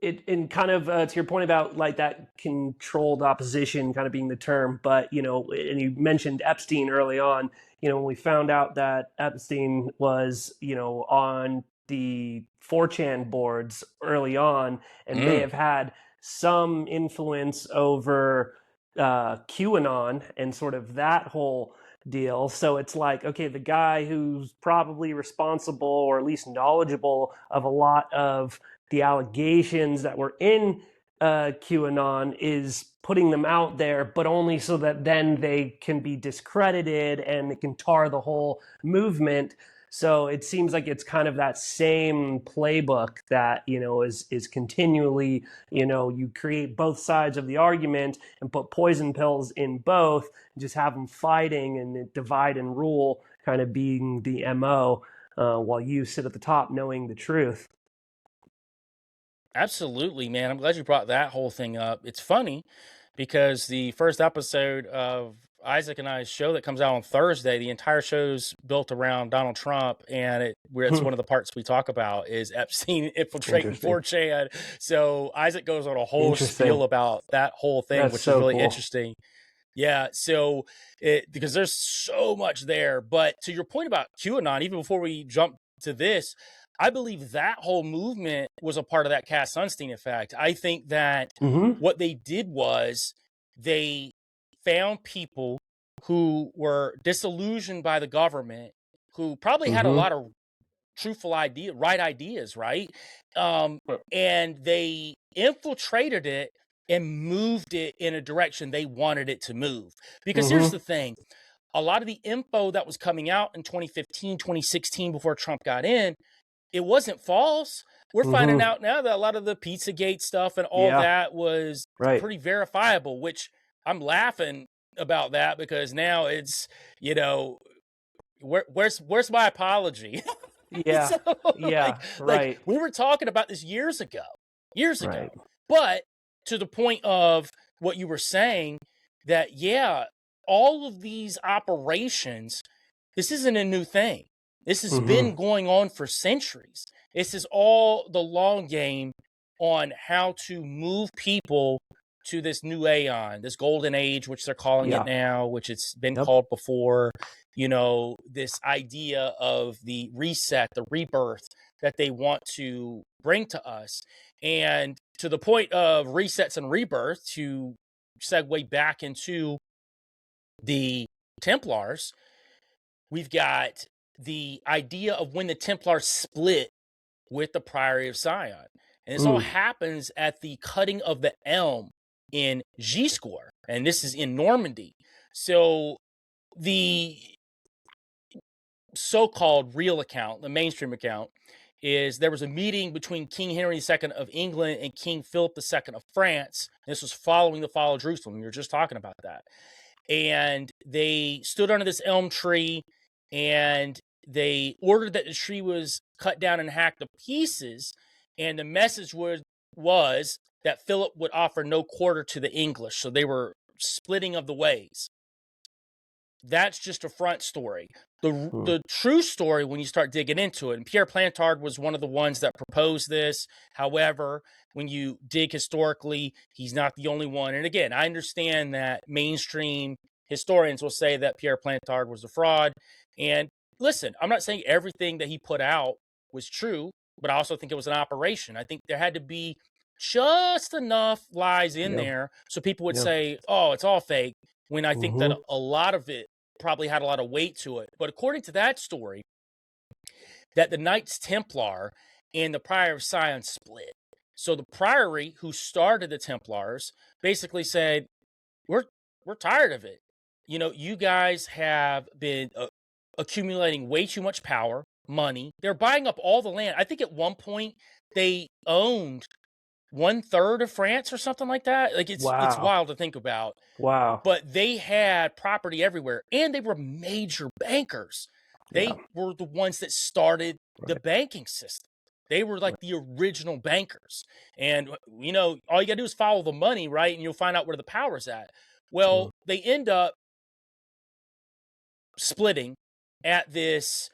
And kind of to your point about like that controlled opposition kind of being the term, but and you mentioned Epstein early on. When we found out that Epstein was on the 4chan boards early on and may have had some influence over QAnon and sort of that whole deal. So it's like, okay, the guy who's probably responsible or at least knowledgeable of a lot of the allegations that were in QAnon is putting them out there, but only so that then they can be discredited and it can tar the whole movement. So it seems like it's kind of that same playbook that is continually, you create both sides of the argument and put poison pills in both, and just have them fighting and divide and rule, kind of being the MO, while you sit at the top knowing the truth. Absolutely, man. I'm glad you brought that whole thing up. It's funny because the first episode of Isaac and I's show that comes out on Thursday, the entire show's built around Donald Trump, and it's one of the parts we talk about is Epstein infiltrating 4chan. So Isaac goes on a whole spiel about that whole thing, which is really interesting. Yeah, so because there's so much there. But to your point about QAnon, even before we jump to this, I believe that whole movement was a part of that Cass Sunstein effect. I think that what they did was they found people who were disillusioned by the government, who probably had a lot of truthful right ideas, right? And they infiltrated it and moved it in a direction they wanted it to move. Because here's the thing. A lot of the info that was coming out in 2015, 2016, before Trump got in, it wasn't false. We're finding out now that a lot of the Pizzagate stuff and all that was pretty verifiable, which I'm laughing about that because now it's, where's my apology? Yeah. Like we were talking about this years ago. But to the point of what you were saying, that, all of these operations, this isn't a new thing. This has been going on for centuries. This is all the long game on how to move people to this new aeon, this golden age, which they're calling it now, which it's been called before. This idea of the reset, the rebirth that they want to bring to us. And to the point of resets and rebirth, to segue back into the Templars, we've got the idea of when the Templars split with the Priory of Sion. And this all happens at the cutting of the elm in Giscourt, and this is in Normandy. So the so-called real account, the mainstream account, is there was a meeting between King Henry II of England and King Philip II of France. This was following the fall of Jerusalem. We were just talking about that. And they stood under this elm tree, and they ordered that the tree was cut down and hacked to pieces. And the message was that Philip would offer no quarter to the English. So they were splitting of the ways. That's just a front story. The true story, when you start digging into it, and Pierre Plantard was one of the ones that proposed this. However, when you dig historically, he's not the only one. And again, I understand that mainstream historians will say that Pierre Plantard was a fraud. And listen, I'm not saying everything that he put out was true, but I also think it was an operation. I think there had to be just enough lies in there so people would say, oh, it's all fake, when I think that a lot of it probably had a lot of weight to it. But according to that story, that the Knights Templar and the Priory of Sion split. So the Priory, who started the Templars, basically said, we're tired of it. You guys have been accumulating way too much power, money. They're buying up all the land. I think at one point they owned 1/3 of France or something like that. Like it's wild to think about. Wow. But they had property everywhere, and they were major bankers. They were the ones that started the banking system. They were like the original bankers. And, all you got to do is follow the money, right? And you'll find out where the power's at. Well, they end up splitting at this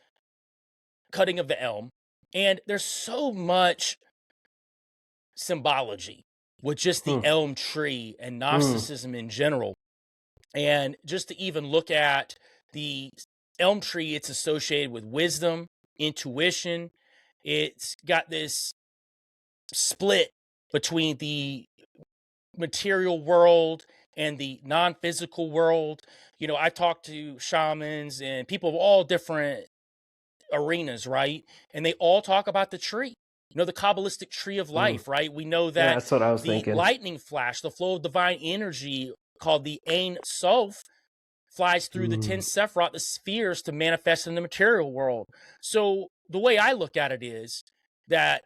cutting of the elm. And there's so much symbology with just the elm tree and Gnosticism in general. And just to even look at the elm tree, it's associated with wisdom, intuition. It's got this split between the material world and the non-physical world. You know, I talked to shamans and people of all different arenas, right? And they all talk about the tree. You know, the Kabbalistic tree of life, right? We know that that's what I was the thinking. lightning flash, the flow of divine energy called the Ein Sof, flies through the 10 Sephiroth, the spheres, to manifest in the material world. So the way I look at it is that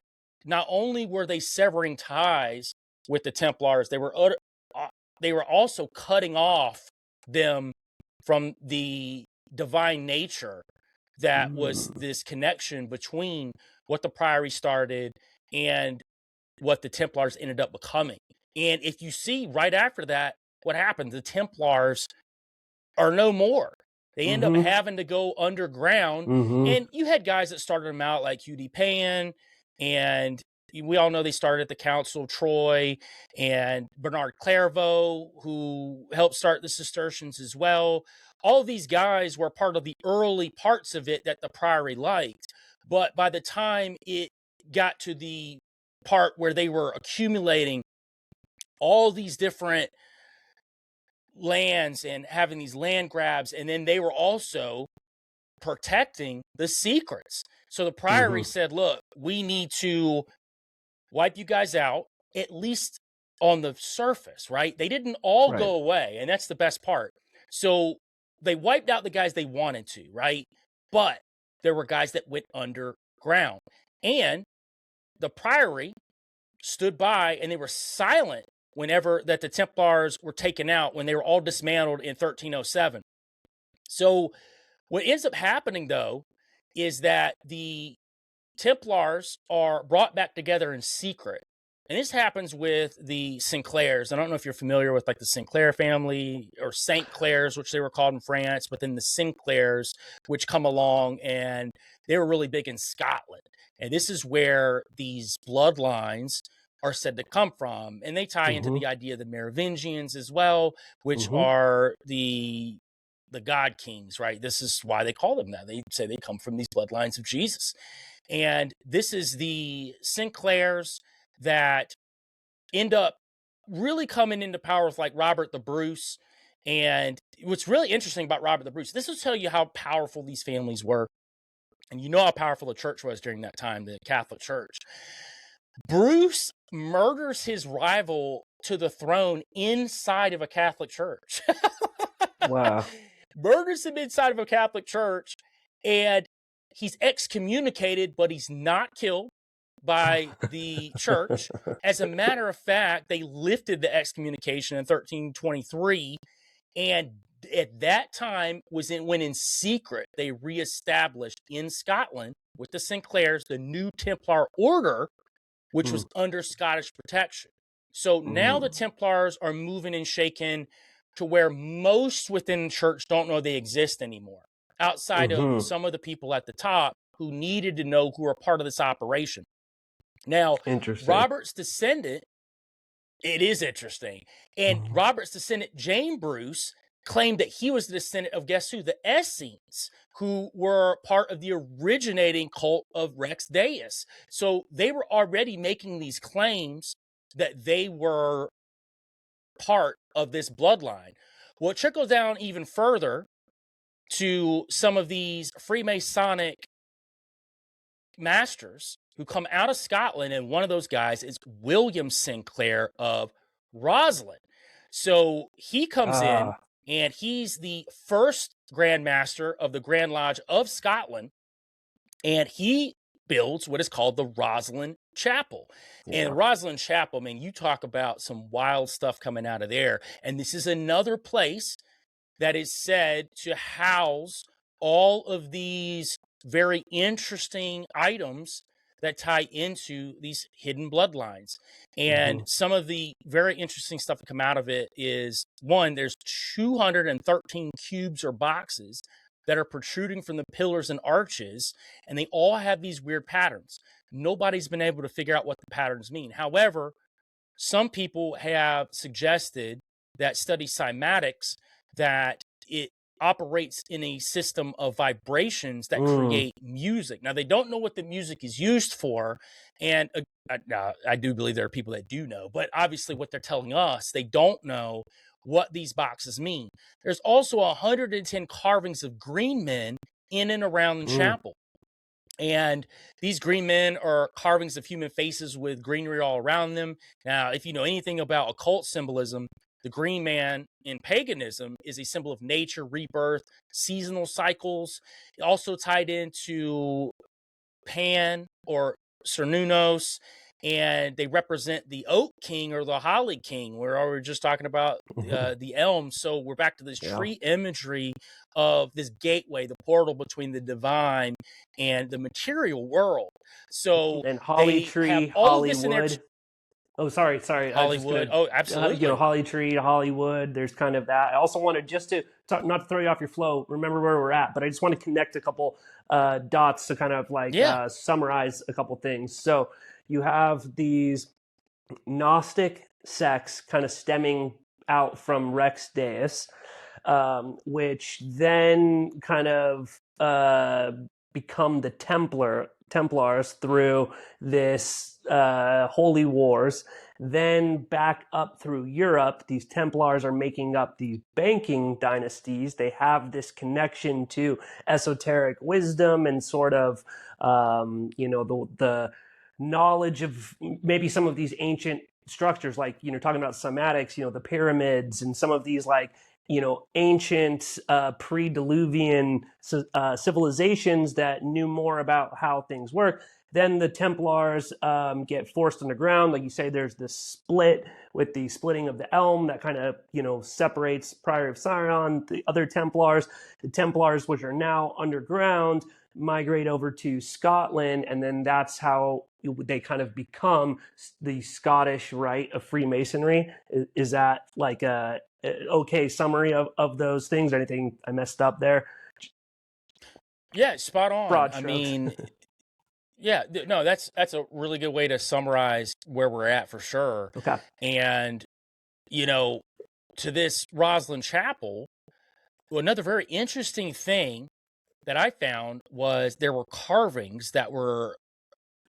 not only were they severing ties with the Templars, they were also cutting off them from the divine nature that was this connection between what the Priory started and what the Templars ended up becoming. And if you see right after that, what happened, the Templars are no more. They end up having to go underground. And you had guys that started them out like UD Pan, and we all know they started at the Council of Troy, and Bernard Clairvaux, who helped start the Cistercians as well. All of these guys were part of the early parts of it that the Priory liked. But by the time it got to the part where they were accumulating all these different lands and having these land grabs, and then they were also protecting the secrets. So the Priory said, look, we need to wipe you guys out, at least on the surface, right? They didn't all go away, and that's the best part. So they wiped out the guys they wanted to, right? But there were guys that went underground. And the Priory stood by, and they were silent whenever that the Templars were taken out, when they were all dismantled in 1307. So what ends up happening, though, is that the Templars are brought back together in secret. And this happens with the Sinclairs. I don't know if you're familiar with like the Sinclair family, or Saint Clairs, which they were called in France, but then the Sinclairs, which come along, and they were really big in Scotland. And this is where these bloodlines are said to come from. And they tie into the idea of the Merovingians as well, which are the God Kings, right? This is why they call them that. They say they come from these bloodlines of Jesus. And this is the Sinclairs that end up really coming into power with like Robert the Bruce. And what's really interesting about Robert the Bruce, this will tell you how powerful these families were. And you know how powerful the church was during that time, the Catholic Church. Bruce murders his rival to the throne inside of a Catholic church. Wow. Murders him inside of a Catholic church, and he's excommunicated, but he's not killed by the church. As a matter of fact, they lifted the excommunication in 1323, and at that time when in secret they reestablished in Scotland with the Sinclairs the new Templar order, which was under Scottish protection. So now the Templars are moving and shaking to where most within the church don't know they exist anymore, outside of some of the people at the top who needed to know, who are part of this operation. Now, Robert's descendant, it is interesting, and Robert's descendant, Jane Bruce, claimed that he was the descendant of, guess who? The Essenes, who were part of the originating cult of Rex Deus. So they were already making these claims that they were part of this bloodline. Well, it trickles down even further to some of these Freemasonic masters who come out of Scotland, and one of those guys is William Sinclair of Roslyn. So he comes in, and he's the first Grand Master of the Grand Lodge of Scotland, and he builds what is called the Roslyn Chapel. And Roslyn Chapel, man, you talk about some wild stuff coming out of there. And this is another place that is said to house all of these very interesting items that tie into these hidden bloodlines. And some of the very interesting stuff that come out of it is, one, there's 213 cubes or boxes that are protruding from the pillars and arches, and they all have these weird patterns. nobody's been able to figure out what the patterns mean. However, some people have suggested that study cymatics, that it operates in a system of vibrations that create music. Now, they don't know what the music is used for, and I do believe there are people that do know, but obviously what they're telling us, they don't know what these boxes mean. There's also 110 carvings of green men in and around the chapel. And these green men are carvings of human faces with greenery all around them. Now, if you know anything about occult symbolism, the green man in paganism is a symbol of nature, rebirth, seasonal cycles. Also tied into Pan or Cernunnos, and they represent the oak king or the holly king. We're just talking about the elm. So we're back to this tree imagery of this gateway, the portal between the divine and the material world. So and holly tree, Hollywood. Oh, sorry. Hollywood. Absolutely. Holly tree, Hollywood. There's kind of that. I also wanted just to talk, not to throw you off your flow. Remember where we're at, but I just want to connect a couple dots to kind of like summarize a couple things. So you have these Gnostic sects kind of stemming out from Rex Deus, which then kind of become the Templars through this holy wars. Then back up through Europe, these Templars are making up these banking dynasties. They have this connection to esoteric wisdom and sort of, the knowledge of maybe some of these ancient structures, like, talking about cymatics, the pyramids and some of these like, ancient pre-diluvian civilizations that knew more about how things work. Then the Templars get forced underground. Like you say, there's this split with the splitting of the elm that kind of, separates Priory of Sion, the other Templars. The Templars, which are now underground, migrate over to Scotland, and then that's how they kind of become the Scottish rite of Freemasonry. Is that like a okay summary of those things? Anything I messed up there? Yeah, spot on. Broad I strokes. mean, yeah, no, that's a really good way to summarize where we're at for sure. Okay. And, to this Roslyn Chapel, another very interesting thing that I found was there were carvings that were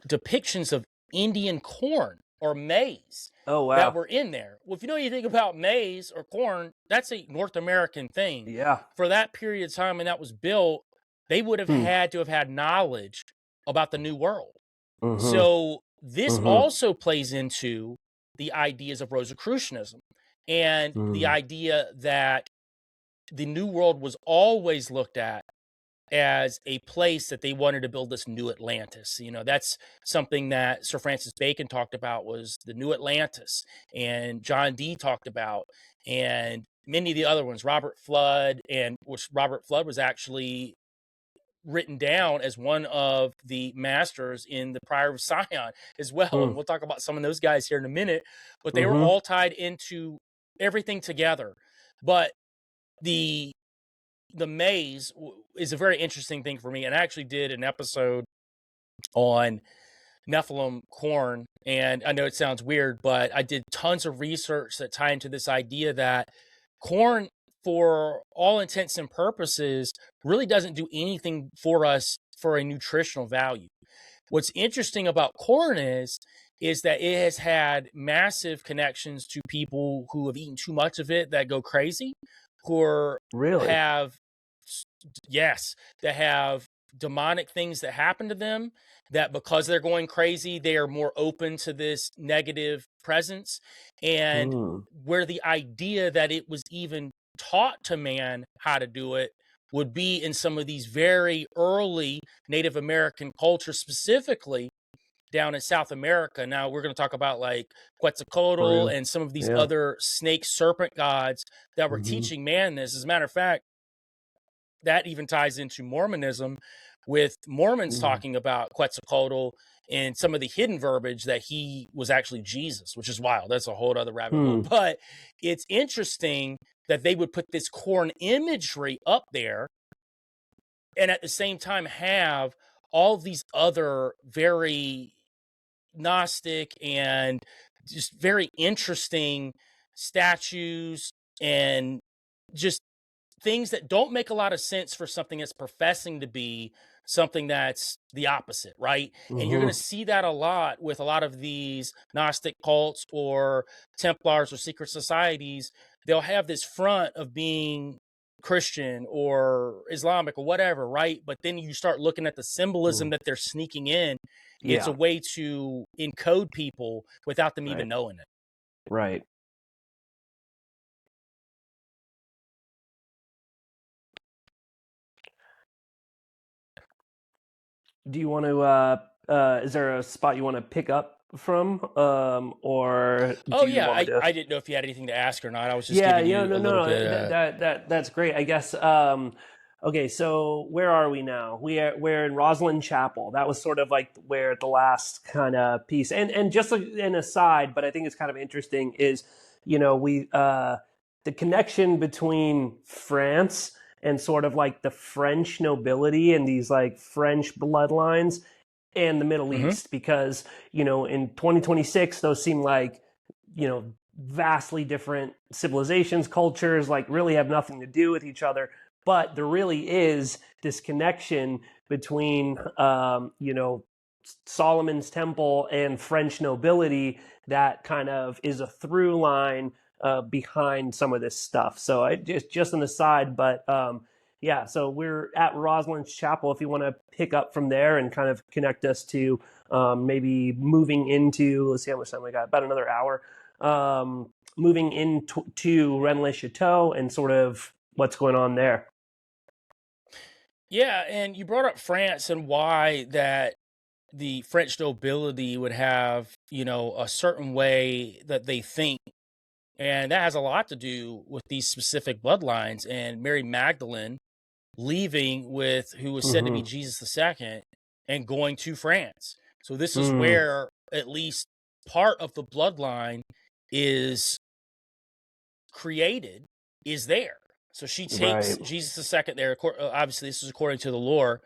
depictions of Indian corn or maize. Oh, wow. That were in there. Well, if you know anything about maize or corn, that's a North American thing. Yeah. For that period of time when that was built, they would have had to have had knowledge about the New World. So this also plays into the ideas of Rosicrucianism and the idea that the New World was always looked at as a place that they wanted to build this new Atlantis. That's something that Sir Francis Bacon talked about, was the new Atlantis, and John Dee talked about, and many of the other ones, Robert Flood, and which Robert Flood was actually written down as one of the masters in the Priory of Sion as well. And we'll talk about some of those guys here in a minute, but they were all tied into everything together. But the maize is a very interesting thing for me. And I actually did an episode on Nephilim corn. And I know it sounds weird, but I did tons of research that tie into this idea that corn, for all intents and purposes, really doesn't do anything for us for a nutritional value. What's interesting about corn is that it has had massive connections to people who have eaten too much of it that go crazy, who have demonic things that happen to them, that because they're going crazy, they are more open to this negative presence. And where the idea that it was even taught to man how to do it would be in some of these very early Native American cultures, specifically down in South America. Now we're going to talk about like Quetzalcoatl and some of these other snake serpent gods that were teaching man this. As a matter of fact, that even ties into Mormonism, with Mormons talking about Quetzalcoatl and some of the hidden verbiage that he was actually Jesus, which is wild. That's a whole other rabbit hole. But it's interesting that they would put this corn imagery up there and at the same time have all of these other very Gnostic and just very interesting statues and just things that don't make a lot of sense for something that's professing to be something that's the opposite, right? And you're going to see that a lot with a lot of these Gnostic cults or Templars or secret societies. They'll have this front of being Christian or Islamic or whatever, right? But then you start looking at the symbolism that they're sneaking in. It's a way to encode people without them even knowing it. Right. Do you want to, is there a spot you want to pick up from, or do you want me to? I didn't know if you had anything to ask or not. I was just giving you a little bit. That's great. I guess. Okay, so where are we now? We're in Rosslyn Chapel. That was sort of like where the last kind of piece. And just an aside, but I think it's kind of interesting is, we the connection between France and sort of like the French nobility and these like French bloodlines and the Middle East, because, in 2026, those seem like, vastly different civilizations, cultures, like really have nothing to do with each other. But there really is this connection between, Solomon's temple and French nobility that kind of is a through line behind some of this stuff. So just an aside, but so we're at Roslyn's Chapel. If you want to pick up from there and kind of connect us to maybe moving into, let's see how much time we got, about another hour, moving into Rennes-le-Château and sort of what's going on there. Yeah, and you brought up France and why that the French nobility would have, a certain way that they think. And that has a lot to do with these specific bloodlines and Mary Magdalene leaving with who was said to be Jesus II and going to France. So this is where at least part of the bloodline is created, is there. So she takes Jesus II there. Obviously, this is according to the lore.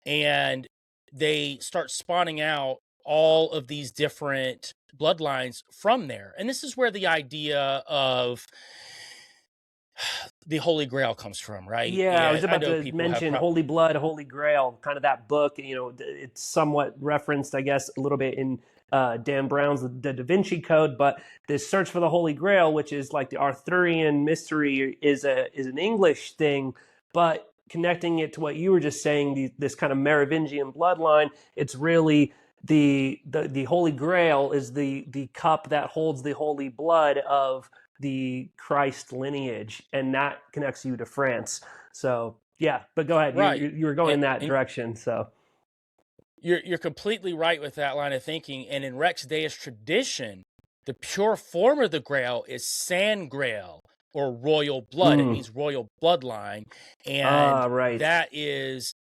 And they start spawning out all of these different bloodlines from there. And this is where the idea of the Holy Grail comes from, right? Yeah, I was about to mention Holy Blood, Holy Grail, kind of that book. It's somewhat referenced, I guess, a little bit in Dan Brown's The Da Vinci Code, but this search for the Holy Grail, which is like the Arthurian mystery, is an English thing, but connecting it to what you were just saying, this kind of Merovingian bloodline, it's really the Holy Grail is the cup that holds the holy blood of the Christ lineage, and that connects you to France. So yeah, but go ahead. Right. You were going in that direction. So you're completely right with that line of thinking. And in Rex Deus tradition, the pure form of the Grail is Sangreal, or royal blood. It means royal bloodline. And that is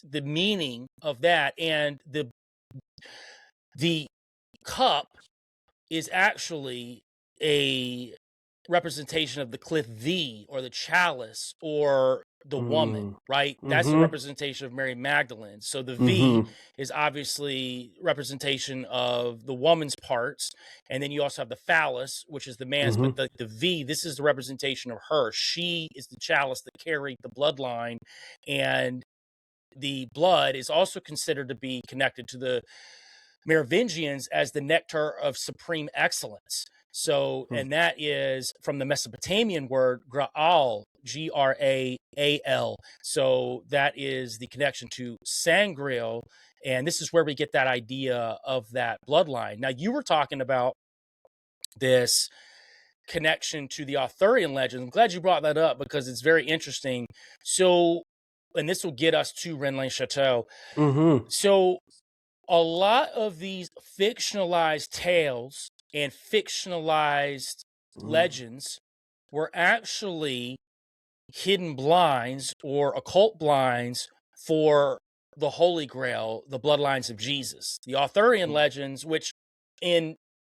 the meaning of that. And the cup is actually a representation of the cliff V, or the chalice, or the woman, right? That's the representation of Mary Magdalene. So the V is obviously representation of the woman's parts. And then you also have the phallus, which is the man's, but the V, this is the representation of her. She is the chalice that carried the bloodline. And the blood is also considered to be connected to the Merovingians as the nectar of supreme excellence. So, and that is from the Mesopotamian word Graal, Graal. So that is the connection to Sangreal. And this is where we get that idea of that bloodline. Now, you were talking about this connection to the Arthurian legend. I'm glad you brought that up because it's very interesting. So, and this will get us to Rennes-le-Château. So, a lot of these fictionalized tales and fictionalized legends were actually hidden blinds or occult blinds for the Holy Grail, the bloodlines of Jesus. The Arthurian legends, which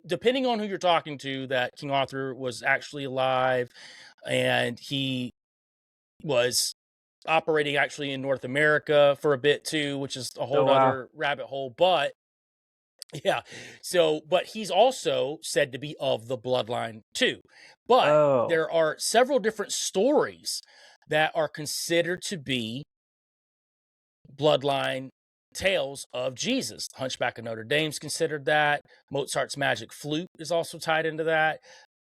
depending on who you're talking to, that King Arthur was actually alive and he was operating actually in North America for a bit too, which is a whole other rabbit hole. But yeah, but he's also said to be of the bloodline too. But there are several different stories that are considered to be bloodline tales of Jesus. Hunchback of Notre Dame's considered that. Mozart's Magic Flute is also tied into that.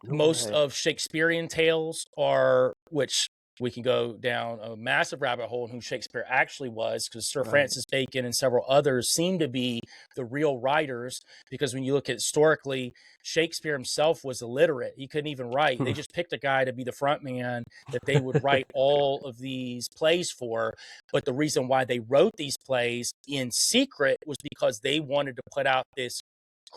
Most of Shakespearean tales are, which we can go down a massive rabbit hole in who Shakespeare actually was, because Sir Francis Bacon and several others seem to be the real writers, because when you look at historically, Shakespeare himself was illiterate. He couldn't even write. They just picked a guy to be the front man that they would write all of these plays for. But the reason why they wrote these plays in secret was because they wanted to put out this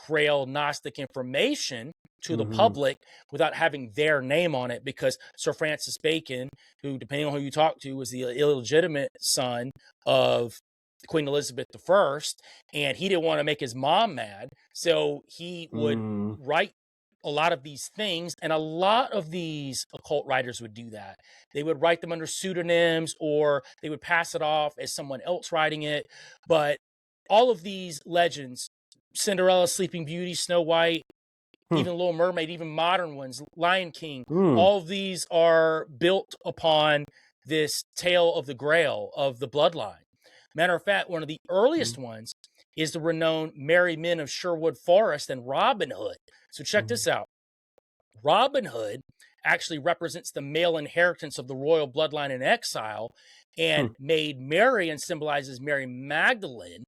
Grail Gnostic information to the public without having their name on it, because Sir Francis Bacon, who, depending on who you talk to, was the illegitimate son of Queen Elizabeth I, and he didn't want to make his mom mad, so he would write a lot of these things, and a lot of these occult writers would do that. They would write them under pseudonyms, or they would pass it off as someone else writing it. But all of these legends, Cinderella, Sleeping Beauty, Snow White, even Little Mermaid, even modern ones, Lion King, all of these are built upon this tale of the Grail, of the bloodline. Matter of fact, one of the earliest ones is the renowned Merry Men of Sherwood Forest and Robin Hood. So check this out. Robin Hood actually represents the male inheritance of the royal bloodline in exile, and Maid Marian symbolizes Mary Magdalene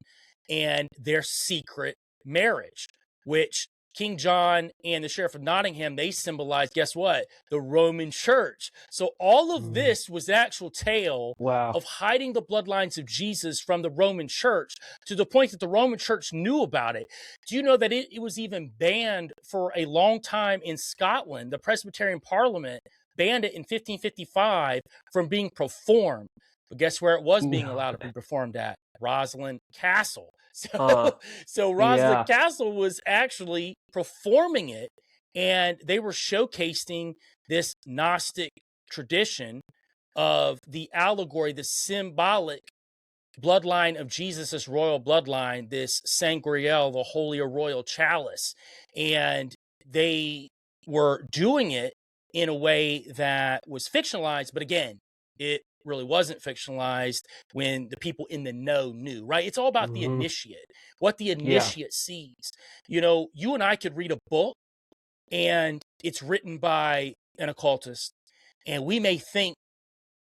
and their secret marriage, which King John and the Sheriff of Nottingham, they symbolize, guess what? The Roman Church. So all of this was the actual tale of hiding the bloodlines of Jesus from the Roman Church, to the point that the Roman Church knew about it. Do you know that it was even banned for a long time in Scotland? The Presbyterian Parliament banned it in 1555 from being performed. But guess where it was being allowed to be performed at? Rosslyn Castle. So Rosslyn Castle was actually performing it, and they were showcasing this Gnostic tradition of the allegory, the symbolic bloodline of Jesus' royal bloodline, this Sangreal, the holy or royal chalice. And they were doing it in a way that was fictionalized, but again, it really wasn't fictionalized when the people in the know knew, right? It's all about the initiate, what the initiate sees. You know, you and I could read a book and it's written by an occultist, and we may think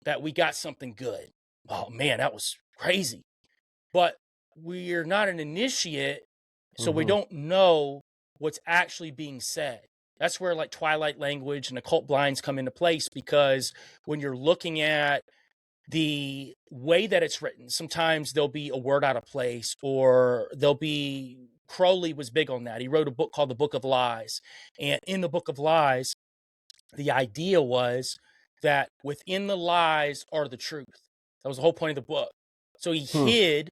that we got something good. Oh man, that was crazy. But we're not an initiate, so we don't know what's actually being said. That's where like Twilight language and occult blinds come into place, because when you're looking at the way that it's written, sometimes there'll be a word out of place, or there'll be, Crowley was big on that. He wrote a book called The Book of Lies. And in the Book of Lies, the idea was that within the lies are the truth. That was the whole point of the book. So he hid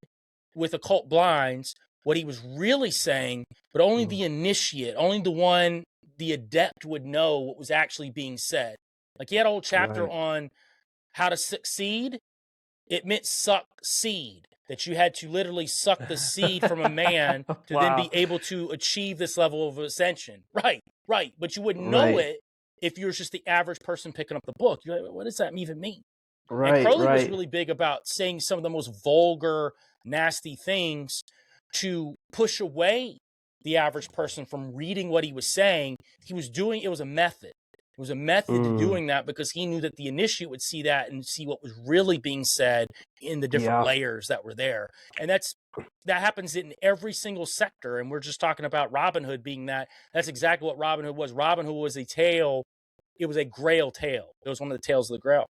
with occult blinds what he was really saying, but only the initiate, only the adept would know what was actually being said. Like he had a whole chapter on how to succeed. It meant suck seed, that you had to literally suck the seed from a man to then be able to achieve this level of ascension. Right. But you wouldn't know it if you were just the average person picking up the book. You're like, what does that even mean? And Crowley was really big about saying some of the most vulgar, nasty things to push away the average person from reading what he was saying. He was doing, it was a method. It was a method to doing that, because he knew that the initiate would see that and see what was really being said in the different layers that were there. And that happens in every single sector. And we're just talking about Robin Hood being that. That's exactly what Robin Hood was. Robin Hood was a tale. It was a Grail tale. It was one of the tales of the Grail.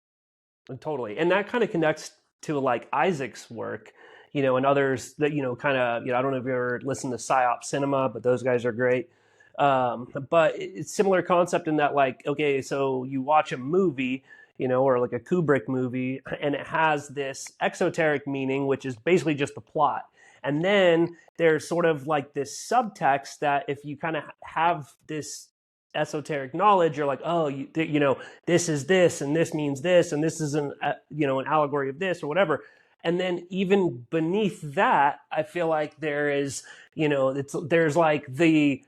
Totally. And that kind of connects to like Isaac's work, you know, and others that, you know, kind of, you know, I don't know if you ever listened to Psyop Cinema, but those guys are great. But it's similar concept in that, like, okay, so you watch a movie, you know, or like a Kubrick movie, and it has this exoteric meaning, which is basically just the plot. And then there's sort of like this subtext that if you kind of have this esoteric knowledge, you're like, oh, you know, this is this, and this means this, and this is an you know, an allegory of this or whatever. And then even beneath that, I feel like there is, you know, there's like the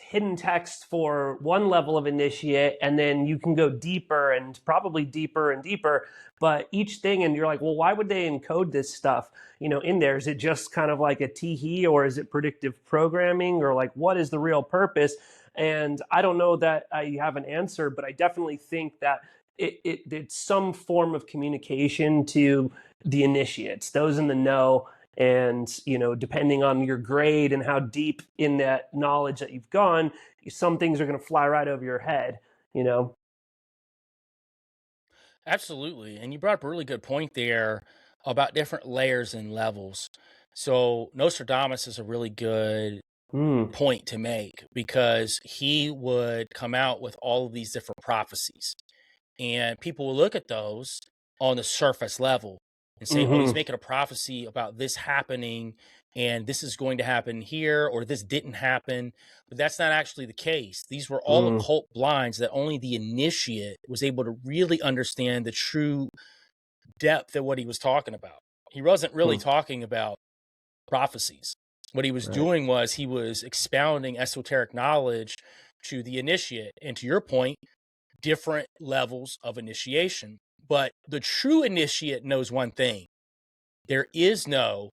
hidden text for one level of initiate, and then you can go deeper and probably deeper and deeper. But each thing, and you're like, well, why would they encode this stuff, you know, in there? Is it just kind of like a tee-hee, or is it predictive programming, or like what is the real purpose? And I don't know that I have an answer, but I definitely think that it's some form of communication to the initiates, those in the know. And, you know, depending on your grade and how deep in that knowledge that you've gone, some things are going to fly right over your head, you know? Absolutely. And you brought up a really good point there about different layers and levels. So Nostradamus is a really good Mm, point to make because he would come out with all of these different prophecies. And people will look at those on the surface level and say, oh, he's mm-hmm, making a prophecy about this happening and this is going to happen here or this didn't happen. But that's not actually the case. These were all mm, occult blinds that only the initiate was able to really understand the true depth of what he was talking about. He wasn't really mm, talking about prophecies. What he was right. doing was he was expounding esoteric knowledge to the initiate. And to your point, different levels of initiation. But the true initiate knows one thing: there is no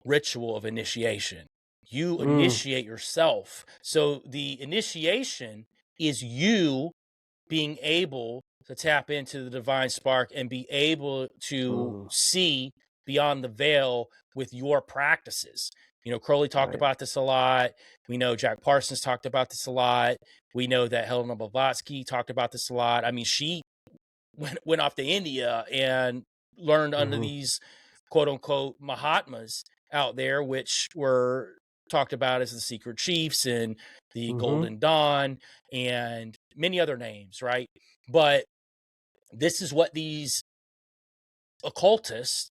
ritual of initiation. You Mm, initiate yourself. So the initiation is you being able to tap into the divine spark and be able to mm, see beyond the veil with your practices. You know, Crowley talked right. about this a lot. We know Jack Parsons talked about this a lot. We know that Helena Blavatsky talked about this a lot. I mean, she went off to India and learned under Mm-hmm, these quote unquote Mahatmas out there, which were talked about as the secret chiefs and the mm-hmm, Golden Dawn and many other names, right? But this is what these occultists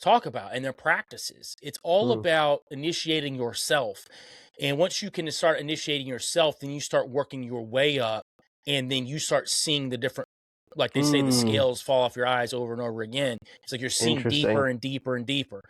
talk about and their practices. It's all mm, about initiating yourself. And once you can start initiating yourself, then you start working your way up and then you start seeing the different, like they say, the mm. scales fall off your eyes over and over again. It's like you're seeing Interesting. deeper and deeper and deeper.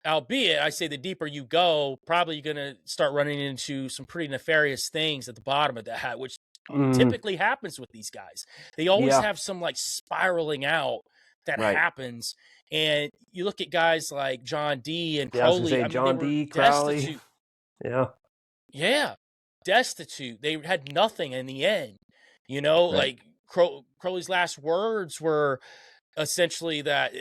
Albeit, I say the deeper you go, probably you're going to start running into some pretty nefarious things at the bottom of that, which Mm, typically happens with these guys. They always yeah, have some like spiraling out that right. happens. And you look at guys like John D. and Yeah, I was gonna Crowley, say I mean, they John were D. Crowley. destitute. Yeah, Yeah, destitute. They had nothing in the end. You know, right. like Crowley's last words were essentially that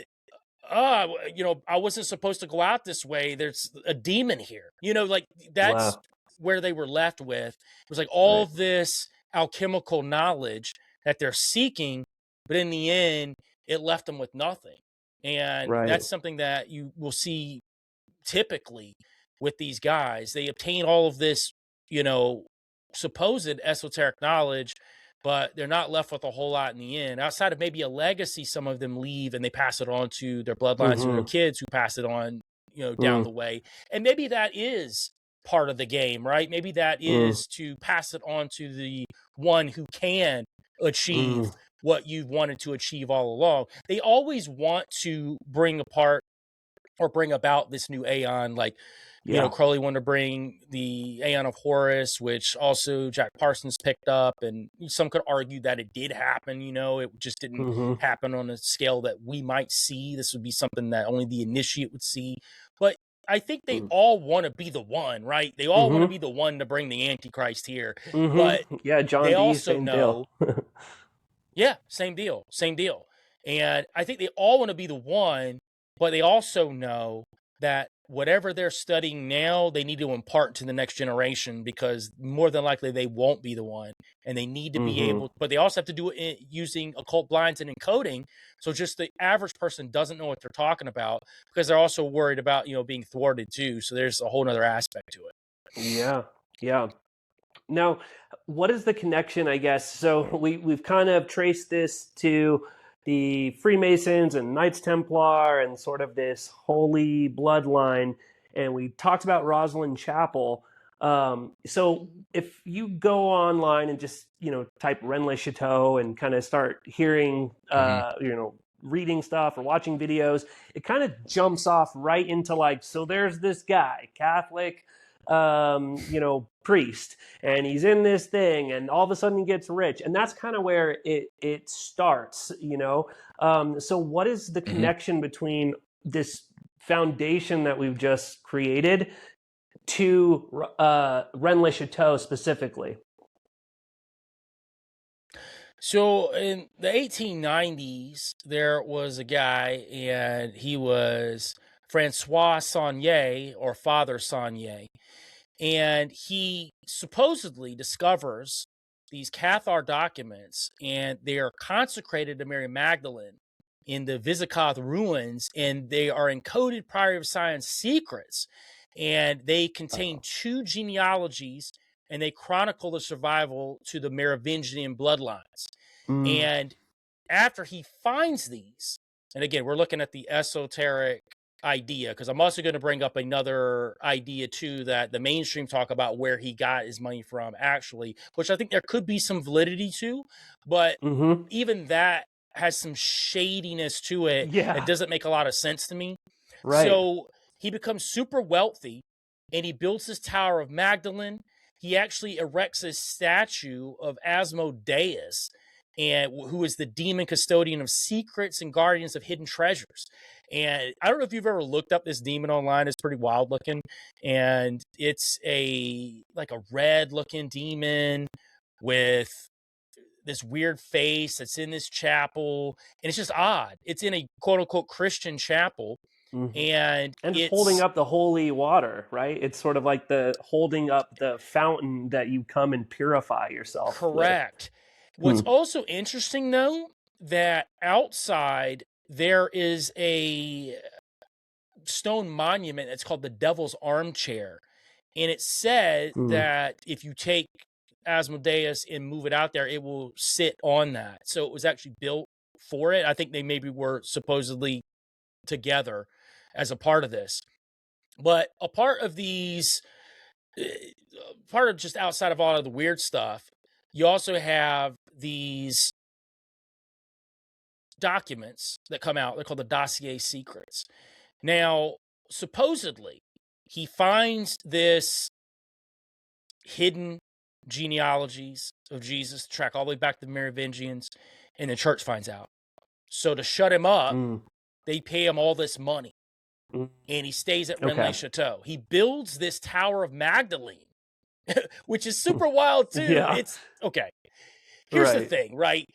you know, I wasn't supposed to go out this way. There's a demon here. You know, like that's Wow. where they were left with. It was like all Right. this alchemical knowledge that they're seeking, but in the end, it left them with nothing. And Right. that's something that you will see typically with these guys. They obtain all of this, you know, supposed esoteric knowledge, but they're not left with a whole lot in the end. Outside of maybe a legacy, some of them leave and they pass it on to their bloodlines or their Mm-hmm. kids who pass it on, you know, down Mm, the way. And maybe that is part of the game, right? Maybe that mm, is to pass it on to the one who can achieve mm. what you've wanted to achieve all along. They always want to bring apart or bring about this new aeon. Like, you know, Yeah. Crowley wanted to bring the aeon of Horus, which also Jack Parsons picked up, and some could argue that it did happen. You know, it just didn't Mm-hmm. happen on a scale that we might see. This would be something that only the initiate would see. But I think they all want to be the one, right? They all want to Mm-hmm. be the one to bring the Antichrist here, but Mm-hmm. Yeah, they John D. also Same deal. know, yeah, same deal, same deal. And I think they all want to be the one, but they also know that whatever they're studying now, they need to impart to the next generation because more than likely they won't be the one. And they need to be Mm-hmm. able, but they also have to do it using occult blinds and encoding. So just the average person doesn't know what they're talking about because they're also worried about, you know, being thwarted too. So there's a whole nother aspect to it. Yeah. Yeah. Now, what is the connection, I guess? So we've kind of traced this to the Freemasons and Knights Templar and sort of this holy bloodline. And we talked about Rosalind Chapel. So if you go online and just, type Rennes-le-Château and kind of start hearing, Hmm. reading stuff or watching videos, it kind of jumps off right into like, so there's this guy, Catholic, priest, and he's in this thing, and all of a sudden he gets rich, and that's kind of where it starts. So what is the Hmm. connection between this foundation that we've just created to Rennes-le-Château specifically? So in the 1890s, there was a guy, and he was Francois Saunière, or Father Saunière, and he supposedly discovers these Cathar documents, and they are consecrated to Mary Magdalene in the Visigoth ruins, and they are encoded Priory of Sion secrets, and they contain two genealogies, and they chronicle the survival to the Merovingian bloodlines. Mm. And after he finds these, and again, we're looking at the esoteric idea, because I'm also going to bring up another idea too that the mainstream talk about where he got his money from, actually, which I think there could be some validity to, but Mm-hmm. even that has some shadiness to it that Yeah. doesn't make a lot of sense to me. Right. So he becomes super wealthy, and he builds his Tower of Magdalene. He actually erects a statue of Asmodeus, and who is the demon custodian of secrets and guardians of hidden treasures. And I don't know if you've ever looked up this demon online. It's pretty wild looking, and it's like a red looking demon with this weird face that's in this chapel, and it's just odd. It's in a quote unquote Christian chapel, Mm-hmm. and And it's holding it's up the holy water, right? It's sort of like the holding up the fountain that you come and purify yourself with. correct. What's Hmm. also interesting, though, that outside there is a stone monument that's called the Devil's Armchair. And it said Mm. that if you take Asmodeus and move it out there, it will sit on that. So it was actually built for it. I think they maybe were supposedly together as a part of this. But a part of these, part of just outside of all of the weird stuff, you also have these documents that come out. They're called the Dossier secrets. Now, supposedly, he finds this hidden genealogies of Jesus, track all the way back to the Merovingians, and the church finds out. So to shut him up, Mm. they pay him all this money, Mm. and he stays at Okay. Rennes-le-Château. He builds this Tower of Magdalene, which is super wild too. Yeah. It's okay. Here's the Right. thing, right?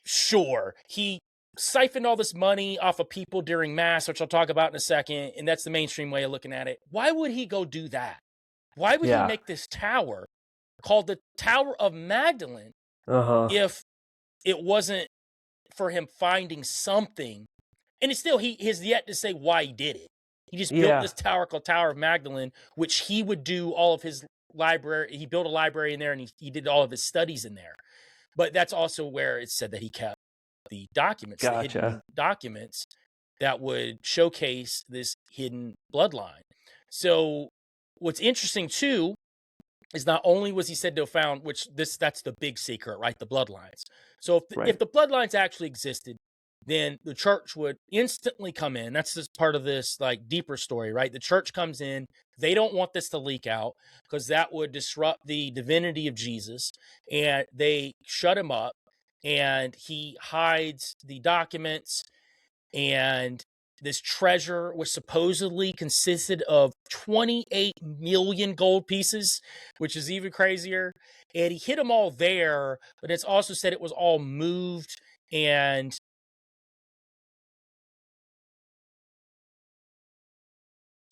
Sure, he siphoned all this money off of people during mass, which I'll talk about in a second, and that's the mainstream way of looking at it. Why would he go do that? Why would he Yeah. make this tower called the Tower of Magdalene Uh-huh. if it wasn't for him finding something? And it's still, he has yet to say why he did it. He just built Yeah. this tower called Tower of Magdalene, which he would do all of his library. He built a library in there, and he did all of his studies in there. But that's also where it said that he kept the documents, the hidden Gotcha. documents that would showcase this hidden bloodline. So what's interesting too is not only was he said to have found, that's the big secret, right? The bloodlines. So if Right. the bloodlines actually existed, then the church would instantly come in. That's just part of this like deeper story, right? The church comes in. They don't want this to leak out because that would disrupt the divinity of Jesus, and they shut him up, and he hides the documents, and this treasure was supposedly consisted of 28 million gold pieces, which is even crazier. And he hid them all there, but it's also said it was all moved. And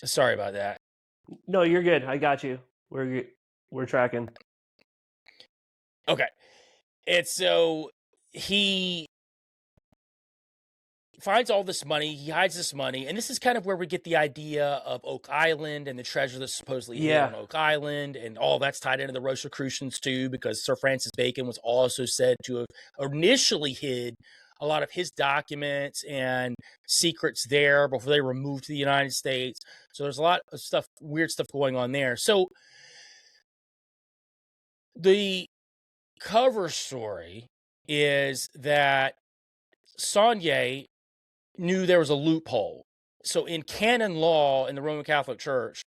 sorry about that. No, you're good. I got you. We're tracking. Okay. And so he finds all this money, he hides this money, and this is kind of where we get the idea of Oak Island and the treasure that's supposedly hid Yeah. on Oak Island, and all that's tied into the Rosicrucians too, because Sir Francis Bacon was also said to have initially hid a lot of his documents and secrets there before they were moved to the United States. So there's a lot of stuff, weird stuff going on there. So The cover story is that Saunière knew there was a loophole. So in canon law in the Roman Catholic Church,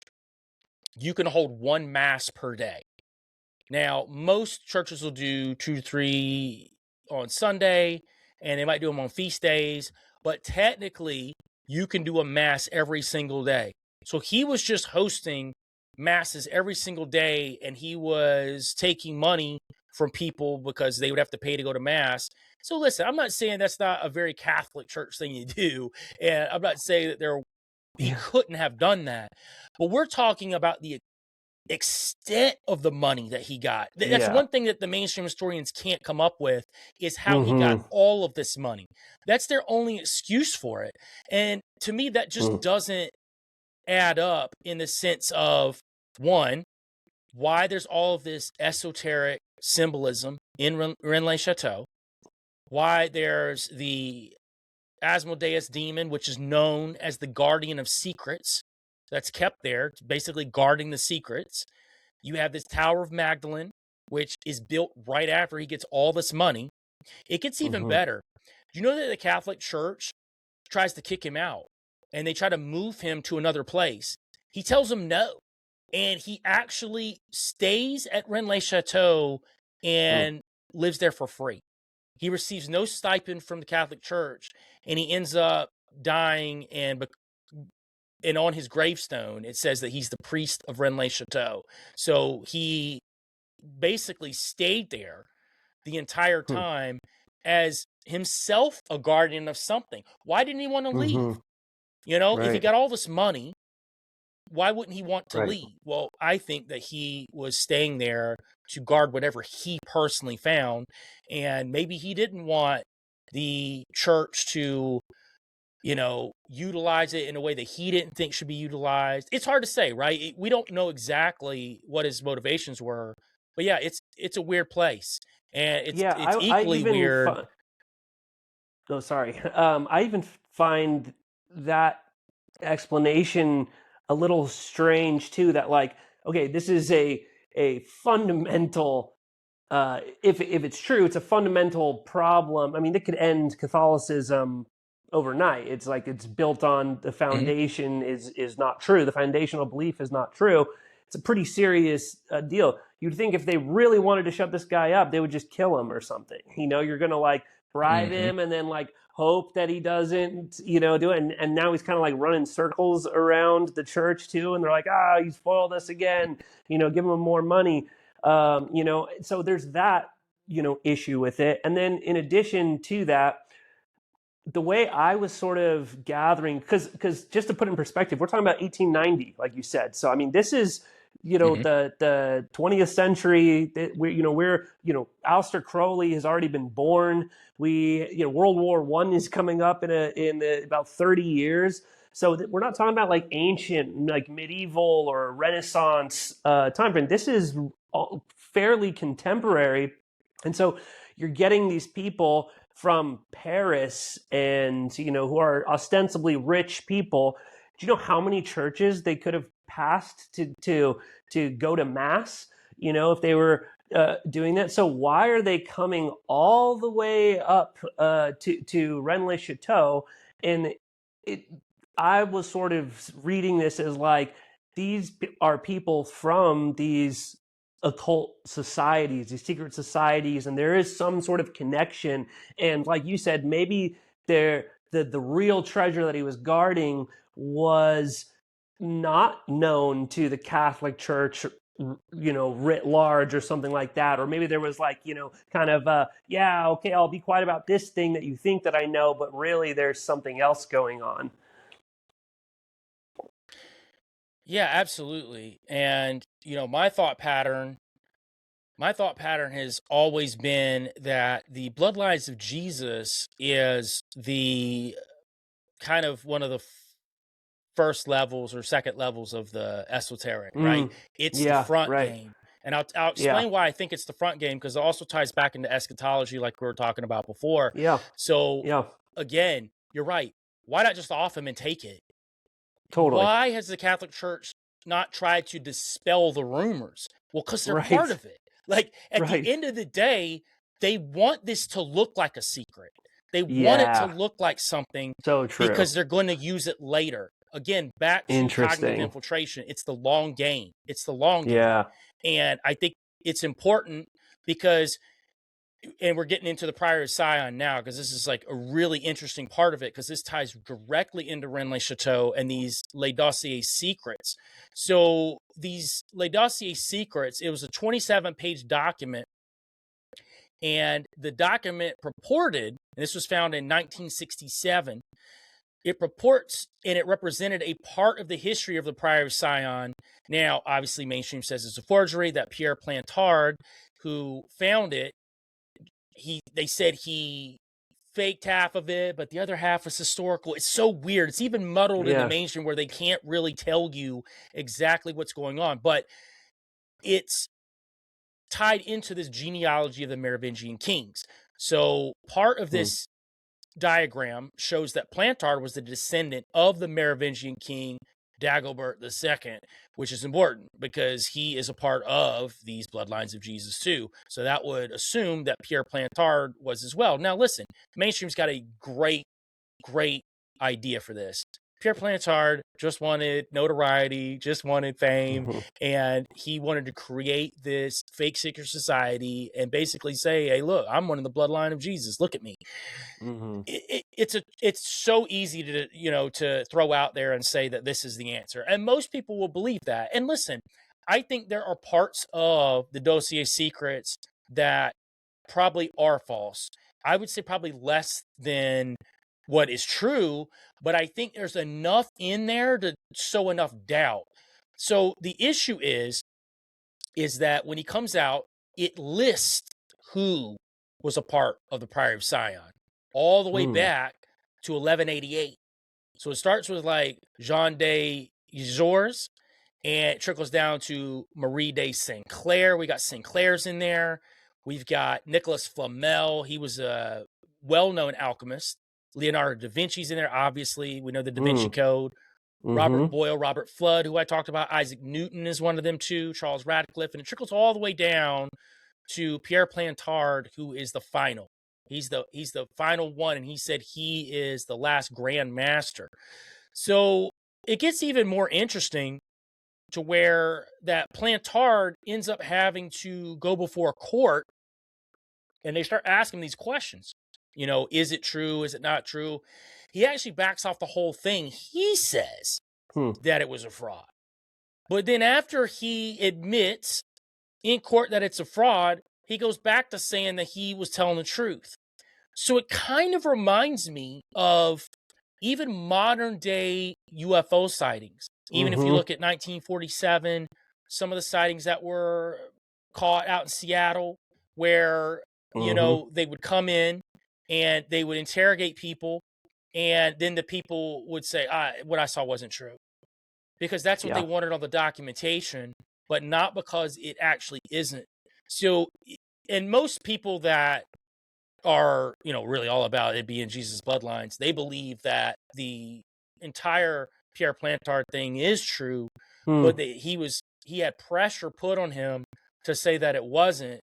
you can hold one mass per day. Now, most churches will do 2 to 3 on Sunday, and they might do them on feast days, but technically, you can do a mass every single day. So he was just hosting masses every single day, and he was taking money from people because they would have to pay to go to mass. So listen, I'm not saying that's not a very Catholic church thing to do, and I'm not saying that he couldn't have done that, but we're talking about the extent of the money that he got. That's one thing that the mainstream historians can't come up with, is how he got all of this money. That's their only excuse for it. And to me, that just doesn't add up in the sense of, one, why there's all of this esoteric symbolism in Rennes-le-Château, why there's the Asmodeus demon, which is known as the guardian of secrets, that's kept there, basically guarding the secrets. You have this Tower of Magdalene, which is built right after he gets all this money. It gets even better. Do you know that the Catholic Church tries to kick him out, and they try to move him to another place? He tells them no, and he actually stays at Rennes-le-Château and lives there for free. He receives no stipend from the Catholic Church, and he ends up dying, and on his gravestone, it says that he's the priest of Rennes-le-Château. So he basically stayed there the entire time as himself a guardian of something. Why didn't he want to leave? You know, if he got all this money, why wouldn't he want to leave? Well, I think that he was staying there to guard whatever he personally found. And maybe he didn't want the church to, you know, utilize it in a way that he didn't think should be utilized. It's hard to say, right? We don't know exactly what his motivations were, but yeah, it's a weird place, and it's equally weird. I even find that explanation a little strange too. That, like, okay, this is a fundamental. If it's true, it's a fundamental problem. I mean, it could end Catholicism overnight. It's like it's built on the foundation is not true. The foundational belief is not true. It's a pretty serious deal. You'd think if they really wanted to shut this guy up, they would just kill him or something. You know, you're going to like bribe him and then like hope that he doesn't, you know, do it. And now he's kind of like running circles around the church too. And they're like, you spoiled us again, you know, give him more money. You know, so there's that, you know, issue with it. And then in addition to that, the way I was sort of gathering, because just to put it in perspective, we're talking about 1890, like you said. So, I mean, this is, you know, the 20th century. We're Aleister Crowley has already been born. World War I is coming up in about 30 years. So we're not talking about like ancient, like medieval or Renaissance time frame. This is fairly contemporary. And so you're getting these people from Paris and, you know, who are ostensibly rich people. Do you know how many churches they could have passed to go to mass, you know, if they were doing that? So why are they coming all the way up to Rennes-le-Château? And I was sort of reading this as like, these are people from these occult societies, these secret societies, and there is some sort of connection. And like you said, maybe the real treasure that he was guarding was not known to the Catholic Church, you know, writ large or something like that. Or maybe there was like, you know, kind of, okay, I'll be quiet about this thing that you think that I know, but really there's something else going on. Yeah, absolutely. And, you know, my thought pattern has always been that the Bloodlines of Jesus is the kind of one of the first levels or second levels of the esoteric, right? It's the front game. And I'll explain why I think it's the front game, because it also ties back into eschatology like we were talking about before. So again, you're right. Why not just off him and take it? Totally. Why has the Catholic Church not tried to dispel the rumors? Well, because they're part of it. Like, at Right. the end of the day, they want this to look like a secret. They want it to Yeah. look like something So true. because they're going to use it later. Again, back to cognitive Interesting. infiltration. It's the long game. It's the long game. Yeah. And I think it's important because, and we're getting into the Priory of Sion now, because this is like a really interesting part of it, because this ties directly into Rennes-le-Château and these Les Dossier secrets. So these Les Dossier secrets, it was a 27-page document, and the document purported, and this was found in 1967, it purports and it represented a part of the history of the Priory of Sion. Now, obviously, mainstream says it's a forgery, that Pierre Plantard, who found it, they said he faked half of it, but the other half was historical. It's so weird. It's even muddled in the mainstream where they can't really tell you exactly what's going on. But it's tied into this genealogy of the Merovingian kings. So part of this diagram shows that Plantard was the descendant of the Merovingian king Dagobert II, which is important because he is a part of these bloodlines of Jesus too. So that would assume that Pierre Plantard was as well. Now listen, mainstream's got a great idea for this. Pierre Plantard just wanted notoriety, just wanted fame, and he wanted to create this fake secret society and basically say, hey, look, I'm one of the bloodline of Jesus. Look at me. It's so easy to throw out there and say that this is the answer. And most people will believe that. And listen, I think there are parts of the Dossier secrets that probably are false. I would say probably less than what is true, but I think there's enough in there to sow enough doubt. So the issue is that when he comes out, it lists who was a part of the Priory of Sion all the way back to 1188. So it starts with like Jean de Jesors, and it trickles down to Marie de Sinclair. We got Sinclairs in there. We've got Nicholas Flamel. He was a well-known alchemist. Leonardo da Vinci's in there, obviously. We know the Da Vinci Code. Robert Boyle, Robert Flood, who I talked about. Isaac Newton is one of them too. Charles Radcliffe. And it trickles all the way down to Pierre Plantard, who is the final. He's the final one, and he said he is the last Grand Master. So it gets even more interesting to where that Plantard ends up having to go before a court, and they start asking these questions. Is it true? Is it not true? He actually backs off the whole thing. He says that it was a fraud. But then after he admits in court that it's a fraud, he goes back to saying that he was telling the truth. So it kind of reminds me of even modern day UFO sightings. Even if you look at 1947, some of the sightings that were caught out in Seattle, where, they would come in and they would interrogate people, and then the people would say, what I saw wasn't true. Because that's what they wanted on the documentation, but not because it actually isn't. So, and most people that are, really all about it being Jesus' bloodlines, they believe that the entire Pierre Plantard thing is true, but that he had pressure put on him to say that it wasn't.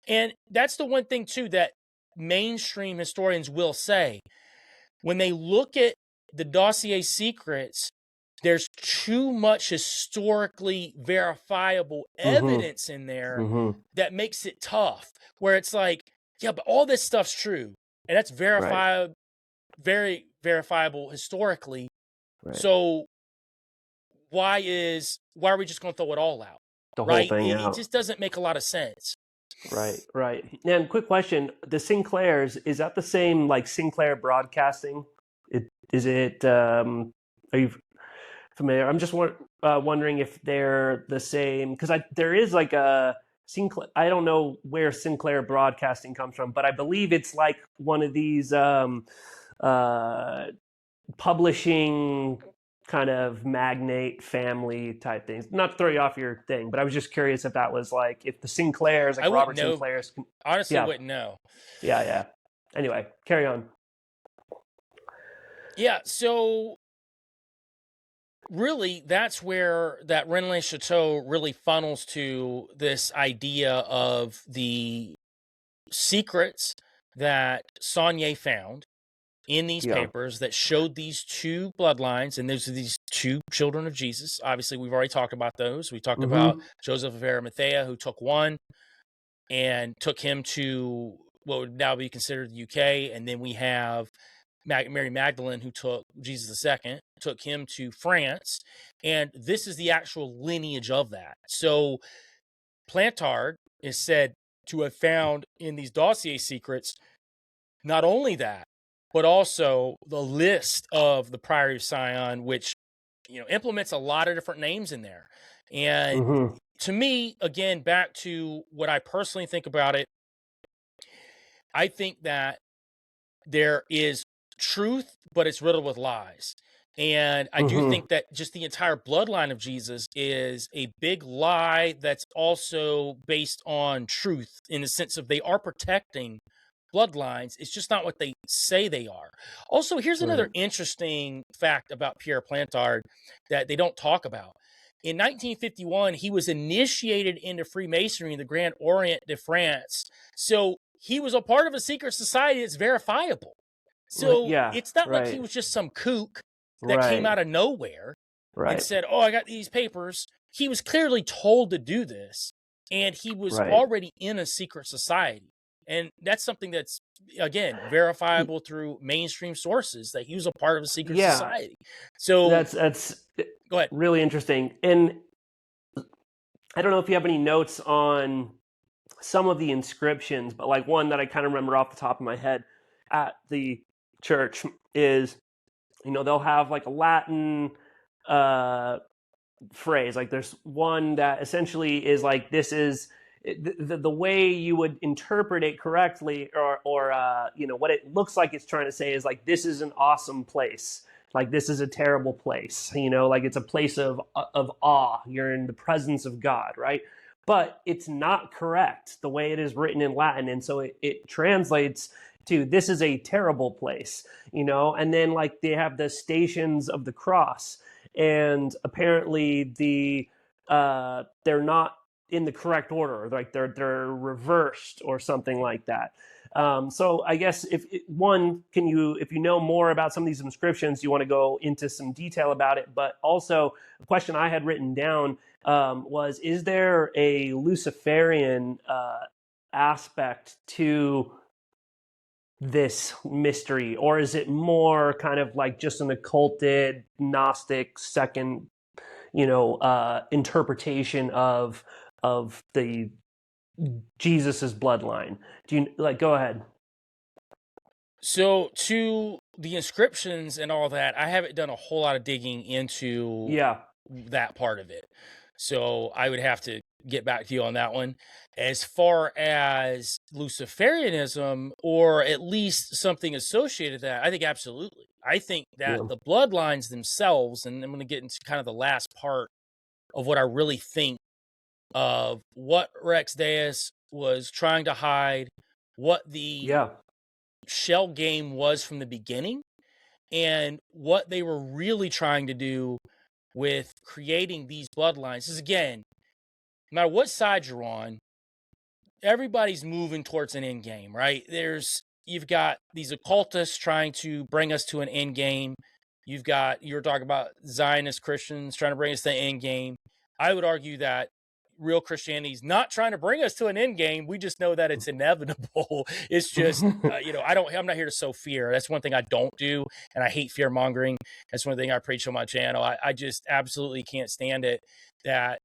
And that's the one thing too that mainstream historians will say. When they look at the Dossier secrets, there's too much historically verifiable evidence in there that makes it tough, where it's like, yeah, but all this stuff's true, and that's verifiable, very verifiable historically. Right. So why are we just going to throw it all out? The whole thing out. It just doesn't make a lot of sense. Right. And quick question: the Sinclairs, is that the same like Sinclair Broadcasting? Are you familiar? I'm just wondering if they're the same, because there is like a Sinclair. I don't know where Sinclair Broadcasting comes from, but I believe it's like one of these publishing kind of magnate family type things. Not to throw you off your thing, but I was just curious if that was like, if the Sinclairs, like Robert Sinclair's. Honestly, wouldn't know. Yeah. Anyway, carry on. Yeah, so really, that's where that Rennes-le-Château really funnels to this idea of the secrets that Saunière found in these Yeah. papers that showed these two bloodlines, and those are these two children of Jesus. Obviously, we've already talked about those. We talked about Joseph of Arimathea, who took one and took him to what would now be considered the UK, and then we have Mary Magdalene, who took Jesus II, took him to France, and this is the actual lineage of that. So Plantard is said to have found in these Dossier secrets not only that, but also the list of the Priory of Sion, which implements a lot of different names in there. And to me, again, back to what I personally think about it, I think that there is truth, but it's riddled with lies. And I do think that just the entire bloodline of Jesus is a big lie that's also based on truth, in the sense of they are protecting bloodlines. It's just not what they say they are. Also, here's another interesting fact about Pierre Plantard that they don't talk about. In 1951, he was initiated into Freemasonry in the Grand Orient de France. So he was a part of a secret society that's verifiable. So it's not like he was just some kook that came out of nowhere and said, oh, I got these papers. He was clearly told to do this, and he was already in a secret society. And that's something that's, again, verifiable through mainstream sources, that he was a part of a secret society. So that's go ahead. Really interesting. And I don't know if you have any notes on some of the inscriptions, but like one that I kind of remember off the top of my head at the church is, they'll have like a Latin phrase. Like there's one that essentially is like, this is the way you would interpret it correctly, or what it looks like it's trying to say is like, this is an awesome place. Like this is a terrible place, like it's a place of awe. You're in the presence of God, right? But it's not correct the way it is written in Latin. And so it translates to, this is a terrible place, and then like they have the Stations of the Cross, and apparently they're not in the correct order, like they're reversed or something like that. So I guess if you know more about some of these inscriptions, you want to go into some detail about it. But also a question I had written down was, is there a Luciferian aspect to this mystery, or is it more kind of like just an occulted Gnostic second, interpretation of the Jesus's bloodline? Do you go ahead? So to the inscriptions and all that, I haven't done a whole lot of digging into that part of it. So I would have to get back to you on that one. As far as Luciferianism, or at least something associated with that, I think absolutely. I think that the bloodlines themselves, and I'm going to get into kind of the last part of what I really think of what Rex Deus was trying to hide, what the shell game was from the beginning, and what they were really trying to do with creating these bloodlines. Is, again, no matter what side you're on, everybody's moving towards an end game, right? You've got these occultists trying to bring us to an end game. You're talking about Zionist Christians trying to bring us to the end game. I would argue that real Christianity is not trying to bring us to an end game. We just know that it's inevitable. It's just, I'm not here to sow fear. That's one thing I don't do. And I hate fear mongering. That's one thing I preach on my channel. I just absolutely can't stand it, that,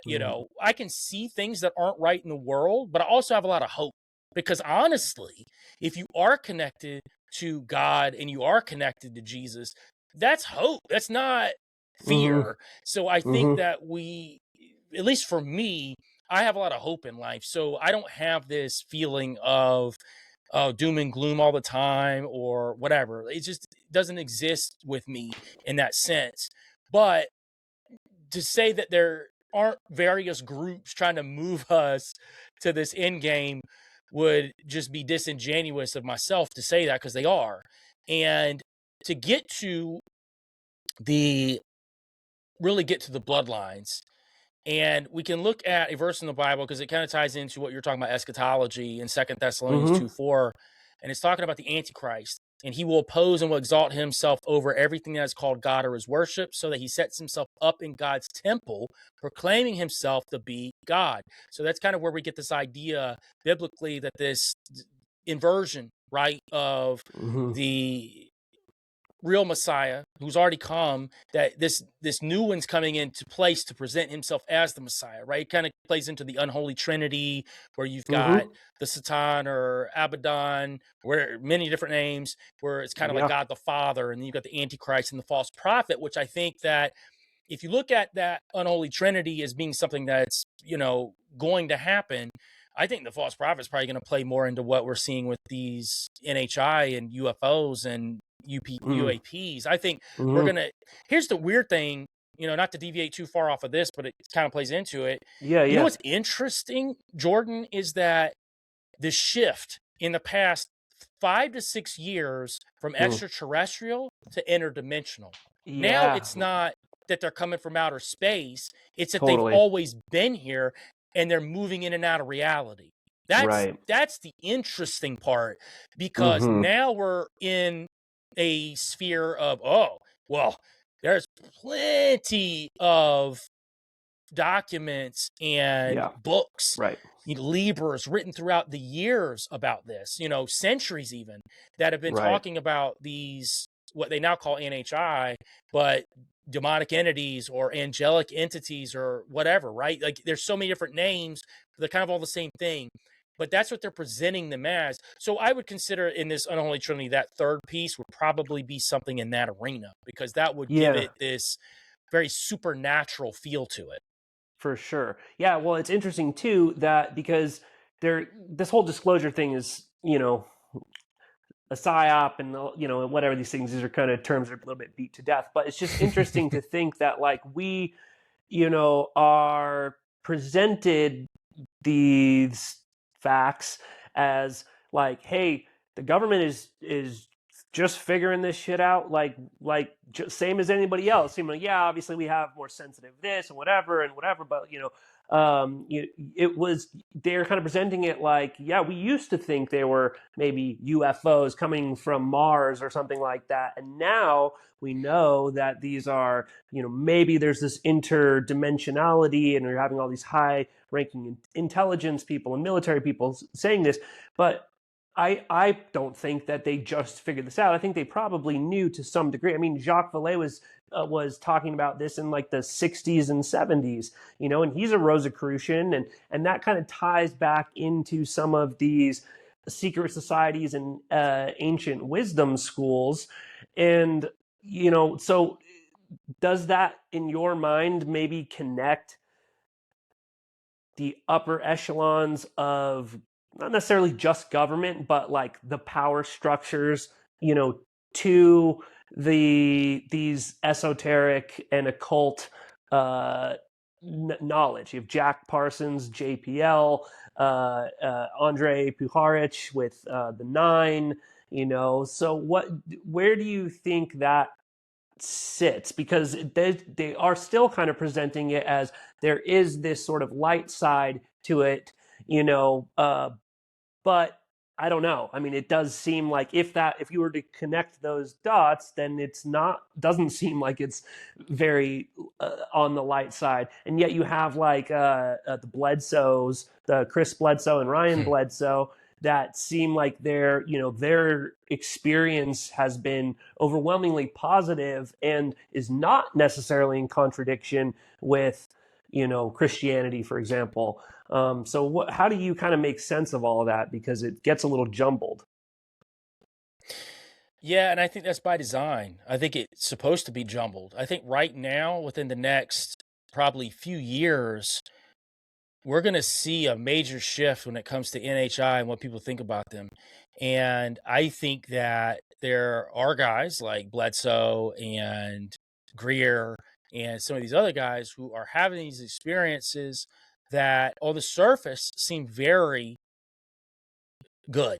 I can see things that aren't right in the world, but I also have a lot of hope, because honestly, if you are connected to God and you are connected to Jesus, that's hope. That's not fear. So I think that at least for me, I have a lot of hope in life. So I don't have this feeling of doom and gloom all the time or whatever. It just doesn't exist with me in that sense. But to say that there aren't various groups trying to move us to this end game would just be disingenuous of myself to say that, because they are. And to get to the really get to the bloodlines. And we can look at a verse in the Bible because it kind of ties into what you're talking about, eschatology in 2 Thessalonians Mm-hmm. 2:4. And it's talking about the Antichrist. And he will oppose and will exalt himself over everything that is called God or his worship, so that he sets himself up in God's temple, proclaiming himself to be God. So that's kind of where we get this idea biblically that this inversion, right, of Mm-hmm. the real Messiah who's already come, that this new one's coming into place to present himself as the Messiah, right? It kind of plays into the unholy trinity, where you've got Mm-hmm. the Satan or Abaddon, where many different names, where it's kind of like Yeah. God the Father, and then you've got the Antichrist and the false prophet, which I think that if you look at that unholy trinity as being something that's, going to happen, I think the false prophet is probably going to play more into what we're seeing with these NHI and UFOs and UAPs. I think we're Mm-hmm. going to, here's the weird thing, not to deviate too far off of this, but it kind of plays into it. Yeah. You know Yeah. what's interesting, Jordan, is that the shift in the past 5 to 6 years from Mm. extraterrestrial to interdimensional. Now Yeah. it's not that they're coming from outer space, it's that they've Totally. always been here and they're moving in and out of reality. That's Right. the interesting part, because Mm-hmm. now we're in a sphere of, oh, well, there's plenty of documents and Yeah. books, Right. Libras written throughout the years about this, centuries even, that have been Right. talking about these, what they now call NHI, but demonic entities or angelic entities or whatever, right? Like there's so many different names, they're kind of all the same thing. But that's what they're presenting them as. So I would consider in this unholy trinity, that third piece would probably be something in that arena, because that would give Yeah. it this very supernatural feel to it. For sure. Yeah, well, it's interesting too that because this whole disclosure thing is, a psyop and whatever these things, these are kind of terms that are a little bit beat to death. But it's just interesting to think that like we, are presented these facts as like, hey, the government is just figuring this shit out, like just same as anybody else. Yeah, obviously we have more sensitive this and whatever, but it was, they're kind of presenting it like, yeah, we used to think they were maybe UFOs coming from Mars or something like that, and now we know that these are, maybe there's this interdimensionality, and we're having all these high ranking intelligence people and military people saying this. But I don't think that they just figured this out. I think they probably knew to some degree. I mean, Jacques Vallée was talking about this in like the 60s and 70s, and he's a Rosicrucian, and that kind of ties back into some of these secret societies and ancient wisdom schools. And so does that in your mind maybe connect the upper echelons of not necessarily just government, but like the power structures, to these esoteric and occult knowledge? You have Jack Parsons, JPL, Andre Puharich with the Nine. So where do you think that sits? Because they are still kind of presenting it as there is this sort of light side to it, but I don't know. I mean, it does seem like if you were to connect those dots, then doesn't seem like it's very on the light side. And yet you have like the Bledsoes, the Chris Bledsoe and Ryan Bledsoe, that seem like their experience has been overwhelmingly positive and is not necessarily in contradiction with Christianity, for example. So how do you kind of make sense of all of that? Because it gets a little jumbled. Yeah, and I think that's by design. I think it's supposed to be jumbled. I think right now, within the next probably few years, we're going to see a major shift when it comes to NHI and what people think about them. And I think that there are guys like Bledsoe and Greer and some of these other guys who are having these experiences that on the surface seem very good,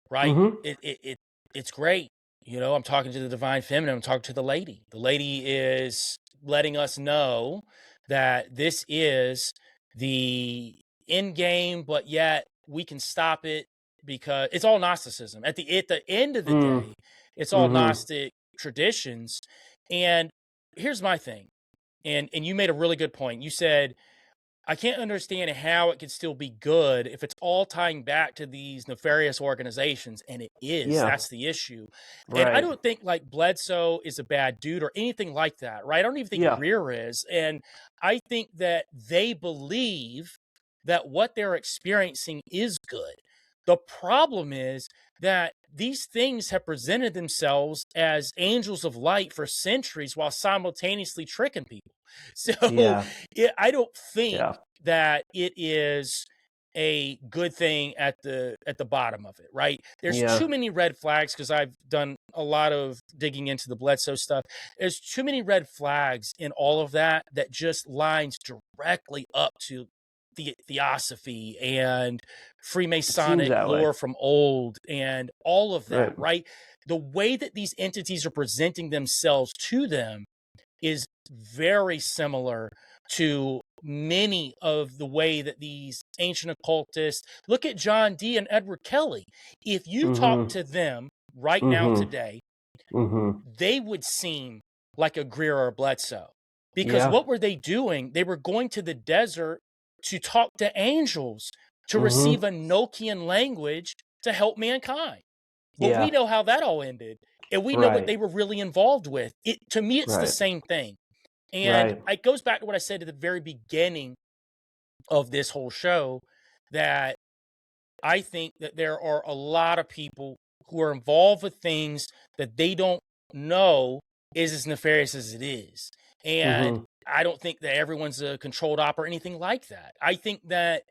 right? Mm-hmm. It's great. I'm talking to the divine feminine. I'm talking to the lady. The lady is letting us know that this is the end game, but yet we can stop it because it's all Gnosticism. At the end of the day, it's all Gnostic traditions. And here's my thing. And you made a really good point. You said, I can't understand how it could still be good if it's all tying back to these nefarious organizations. And it is. Yeah. That's the issue. And I don't think like Bledsoe is a bad dude or anything like that, right? I don't even think Greer is. And I think that they believe that what they're experiencing is good. The problem is that these things have presented themselves as angels of light for centuries while simultaneously tricking people. So I don't think that it is a good thing at the bottom of it, right? There's too many red flags, because I've done a lot of digging into the Bledsoe stuff. There's too many red flags in all of that just lines directly up to theosophy and Freemasonic lore from old and all of that, right? The way that these entities are presenting themselves to them is very similar to many of the way that these ancient occultists look at John Dee and Edward Kelly. If you talk to them right now today, they would seem like a Greer or a Bledsoe. Because what were they doing? They were going to the desert to talk to angels, to receive Enochian language to help mankind. But we know how that all ended. And we know what they were really involved with. To me, it's the same thing. And it goes back to what I said at the very beginning of this whole show, that I think that there are a lot of people who are involved with things that they don't know is as nefarious as it is. And I don't think that everyone's a controlled op or anything like that. I think that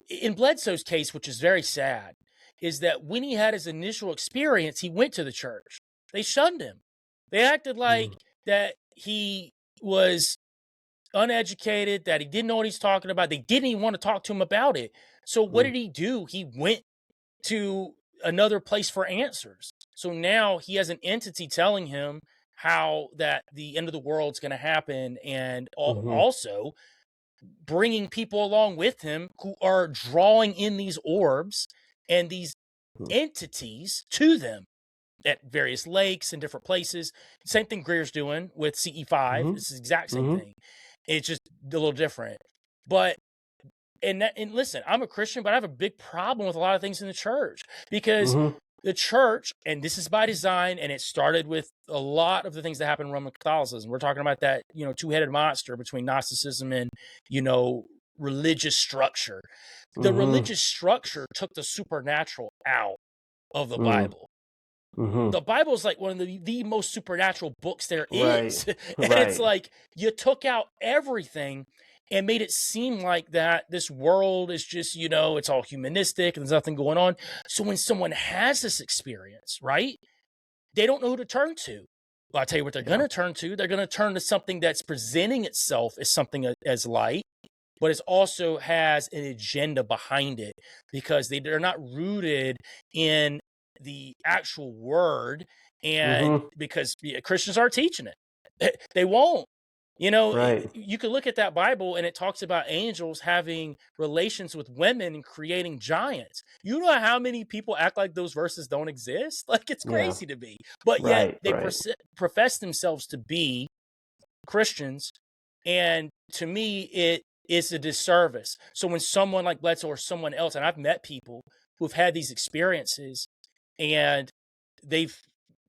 in Bledsoe's case, which is very sad, is that when he had his initial experience, he went to the church. They shunned him. They acted like that he was uneducated, that he didn't know what he's talking about. They didn't even want to talk to him about it. So what did he do? He went to another place for answers. So now he has an entity telling him how that the end of the world's going to happen, and also bringing people along with him who are drawing in these orbs and these entities to them at various lakes and different places. Same thing Greer's doing with CE5. It's the exact same thing. It's just a little different. But and listen, I'm a Christian, but I have a big problem with a lot of things in the church, because the church, and this is by design, and it started with a lot of the things that happened in Roman Catholicism. We're talking about that, two-headed monster between Gnosticism and, religious structure. The religious structure took the supernatural out of the Bible. The Bible is like one of the most supernatural books there is. And it's like you took out everything and made it seem like that this world is just, it's all humanistic and there's nothing going on. So when someone has this experience, right, they don't know who to turn to. Well, I'll tell you what they're going to turn to. They're going to turn to something that's presenting itself as something as light, but it also has an agenda behind it, because they're not rooted in the actual word, and because Christians are teaching it. They won't. You could look at that Bible and it talks about angels having relations with women and creating giants. You know how many people act like those verses don't exist? Like, it's crazy to me. But yet they profess themselves to be Christians. And to me, it is a disservice. So when someone like Bledsoe or someone else, and I've met people who've had these experiences and they've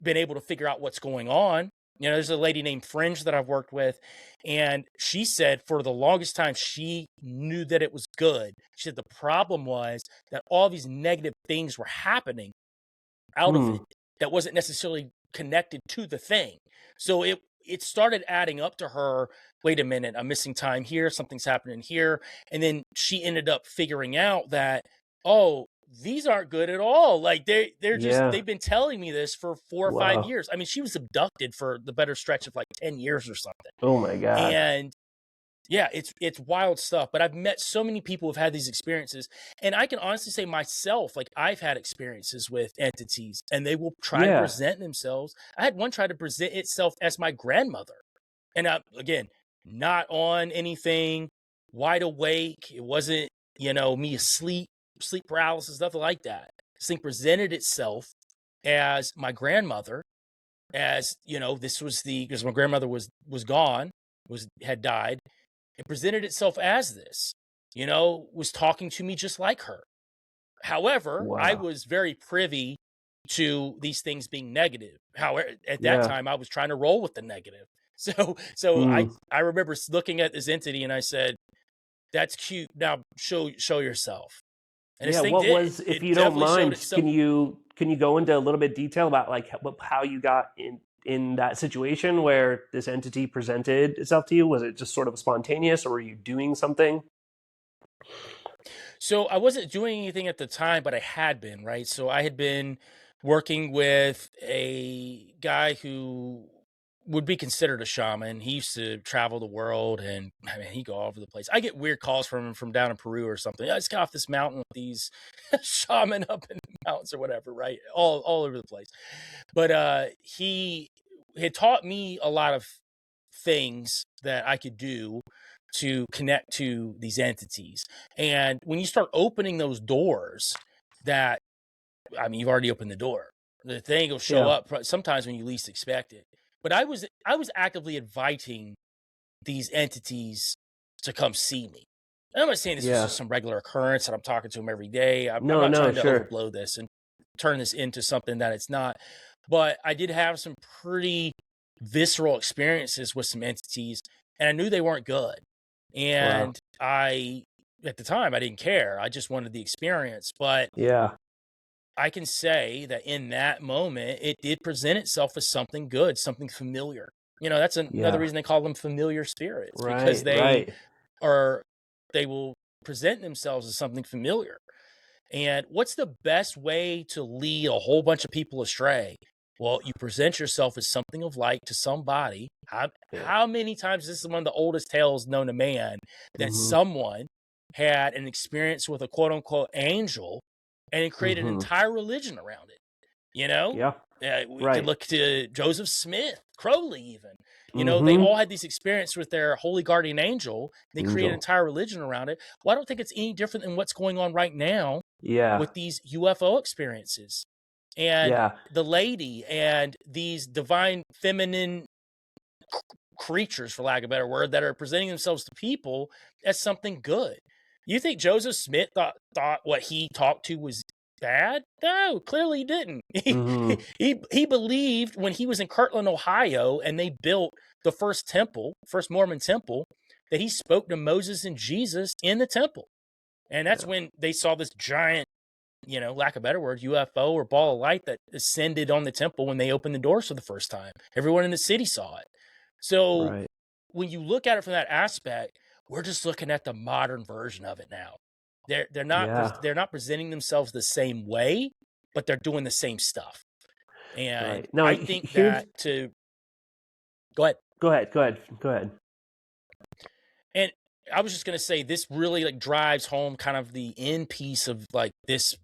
been able to figure out what's going on. There's a lady named Fringe that I've worked with, and she said for the longest time she knew that it was good. She said the problem was that all these negative things were happening out of it that wasn't necessarily connected to the thing. So it started adding up to her. Wait a minute, I'm missing time here. Something's happening here. And then she ended up figuring out that, these aren't good at all. Like they're just, they've been telling me this for 4 or 5 years. I mean, she was abducted for the better stretch of like 10 years or something. Oh my God. And Yeah, it's wild stuff. But I've met so many people who've had these experiences, and I can honestly say myself, like I've had experiences with entities, and they will try to present themselves. I had one try to present itself as my grandmother, and again, not on anything, wide awake. It wasn't, me asleep, sleep paralysis, nothing like that. This thing presented itself as my grandmother, as this was because my grandmother was gone, had died. It presented itself as this, was talking to me just like her. However, I was very privy to these things being negative. However, at that time, I was trying to roll with the negative. So I remember looking at this entity and I said, "That's cute. Now show yourself." And this thing what was, if you don't mind, can you go into a little bit detail about like how you got in that situation where this entity presented itself to you? Was it just sort of spontaneous, or were you doing something? So I wasn't doing anything at the time, but I had been, right? So I had been working with a guy who would be considered a shaman. He used to travel the world, and I mean, he'd go all over the place. I get weird calls from him from down in Peru or something. I just got off this mountain with these shaman up in the mountains or whatever, right? All over the place. But he had taught me a lot of things that I could do to connect to these entities. And when you start opening those doors, you've already opened the door. The thing will show up sometimes when you least expect it. But I was actively inviting these entities to come see me. And I'm not saying this was just some regular occurrence and I'm talking to them every day. I'm not trying to overblow this and turn this into something that it's not. But I did have some pretty visceral experiences with some entities, and I knew they weren't good. And at the time, I didn't care. I just wanted the experience. But I can say that in that moment, it did present itself as something good, something familiar. That's another reason they call them familiar spirits, because they will present themselves as something familiar. And what's the best way to lead a whole bunch of people astray? Well, you present yourself as something of light to somebody. How many times, this is one of the oldest tales known to man, that someone had an experience with a quote unquote angel and it created an entire religion around it. We could look to Joseph Smith, Crowley even. They all had these experiences with their holy guardian angel. They created an entire religion around it. Well, I don't think it's any different than what's going on right now with these UFO experiences. And the lady and these divine feminine creatures, for lack of a better word, that are presenting themselves to people as something good. You think Joseph Smith thought what he talked to was bad? No, clearly he didn't. He believed when he was in Kirtland, Ohio, and they built the first Mormon temple, that he spoke to Moses and Jesus in the temple. And that's when they saw this giant, lack of a better word, UFO or ball of light that ascended on the temple when they opened the doors for the first time. Everyone in the city saw it. So when you look at it from that aspect, we're just looking at the modern version of it now. They're not presenting themselves the same way, but they're doing the same stuff. And now, I think that go ahead. And I was just going to say, this really drives home kind of the end piece of this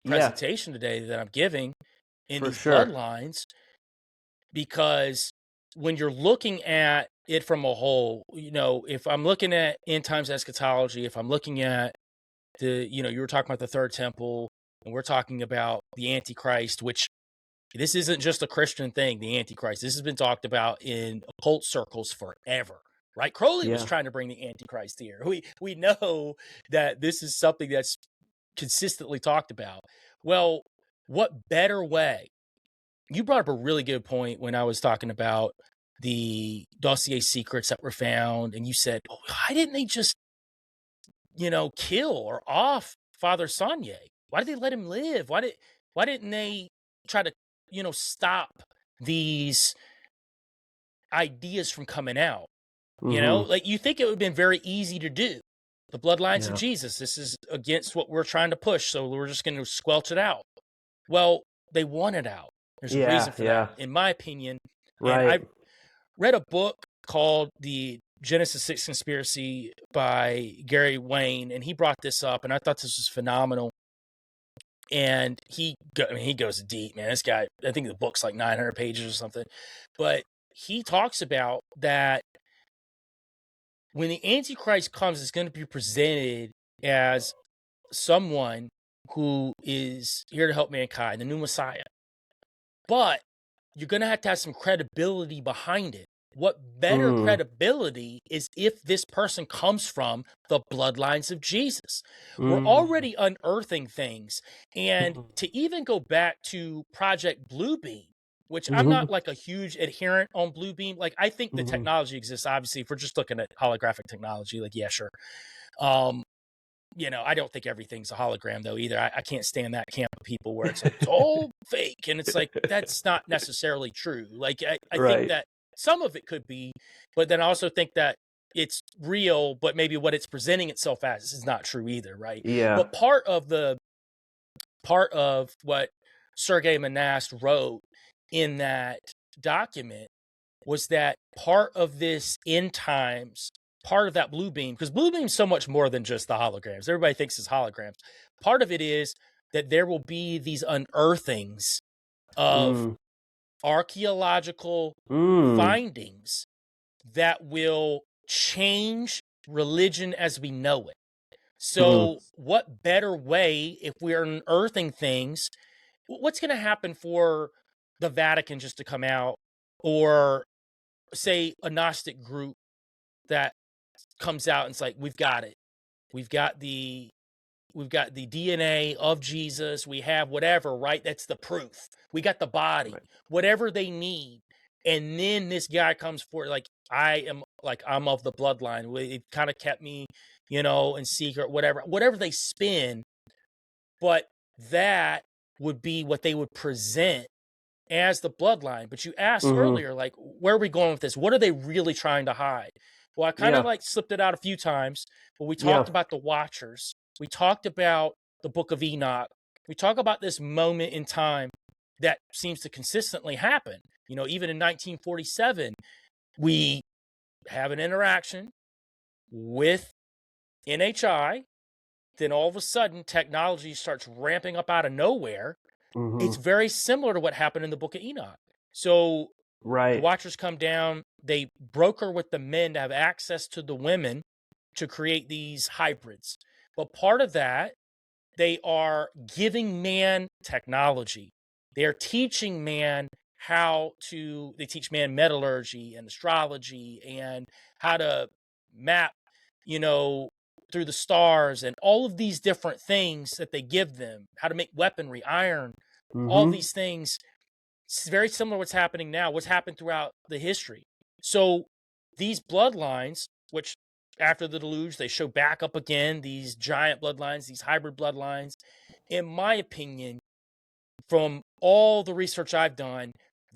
presentation today that I'm giving in these bloodlines, because when you're looking at it from a whole, if I'm looking at end times eschatology, if I'm looking at you were talking about the third temple, and we're talking about the Antichrist, which this isn't just a Christian thing, the Antichrist. This has been talked about in occult circles forever, right? Crowley was trying to bring the Antichrist here. We know that this is something that's consistently talked about. Well, what better way? You brought up a really good point when I was talking about the Dossier secrets that were found, and you said, why didn't they just, kill or off Father Saunière? Why did they let him live? Why didn't they try to, stop these ideas from coming out? You think it would have been very easy to do. The bloodlines of Jesus, this is against what we're trying to push, so we're just going to squelch it out. Well, they want it out. There's a reason for that, in my opinion. And I read a book called The Genesis 6 Conspiracy by Gary Wayne, and he brought this up, and I thought this was phenomenal. And he goes deep, man. This guy, I think the book's like 900 pages or something, but he talks about that when the Antichrist comes, it's going to be presented as someone who is here to help mankind, the new Messiah. But you're going to have some credibility behind it. What better credibility is if this person comes from the bloodlines of Jesus? We're already unearthing things. And to even go back to Project Bluebeam, which I'm not like a huge adherent on Bluebeam. Like, I think the technology exists, obviously. If we're just looking at holographic technology, like, yeah, sure. You know, I don't think everything's a hologram, though, either. I can't stand that camp of people where it's like, it's all fake. And it's like, that's not necessarily true. Like, I think that some of it could be, but then I also think that it's real, but maybe what it's presenting itself as is not true either, right? Yeah. But part of what Sergei Monast wrote in that document was that part of this end times, part of that blue beam, because blue beam is so much more than just the holograms. Everybody thinks it's holograms. Part of it is that there will be these unearthings of archaeological findings that will change religion as we know it. So what better way, if we're unearthing things, what's going to happen for the Vatican just to come out, or say a Gnostic group that comes out and it's like, we've got it. We've got the DNA of Jesus. We have whatever, right? That's the proof. We got the body, whatever they need. And then this guy comes forward, like, I'm of the bloodline. It kind of kept me, you know, in secret, whatever they spin. But that would be what they would present as the bloodline. But you asked earlier, like, where are we going with this? What are they really trying to hide? Well, I kind of like slipped it out a few times, but we talked about the Watchers. We talked about the Book of Enoch. We talk about this moment in time that seems to consistently happen. You know, even in 1947, we have an interaction with NHI. Then all of a sudden, technology starts ramping up out of nowhere. It's very similar to what happened in the Book of Enoch. So the Watchers come down, they broker with the men to have access to the women to create these hybrids. But part of that, they are giving man technology. They are teaching man they teach man metallurgy and astrology and how to map, you know, through the stars and all of these different things that they give them, how to make weaponry, iron, all these things. It's very similar to what's happening now, what's happened throughout the history. So these bloodlines, which after the deluge, they show back up again, these giant bloodlines, these hybrid bloodlines, in my opinion, from all the research I've done,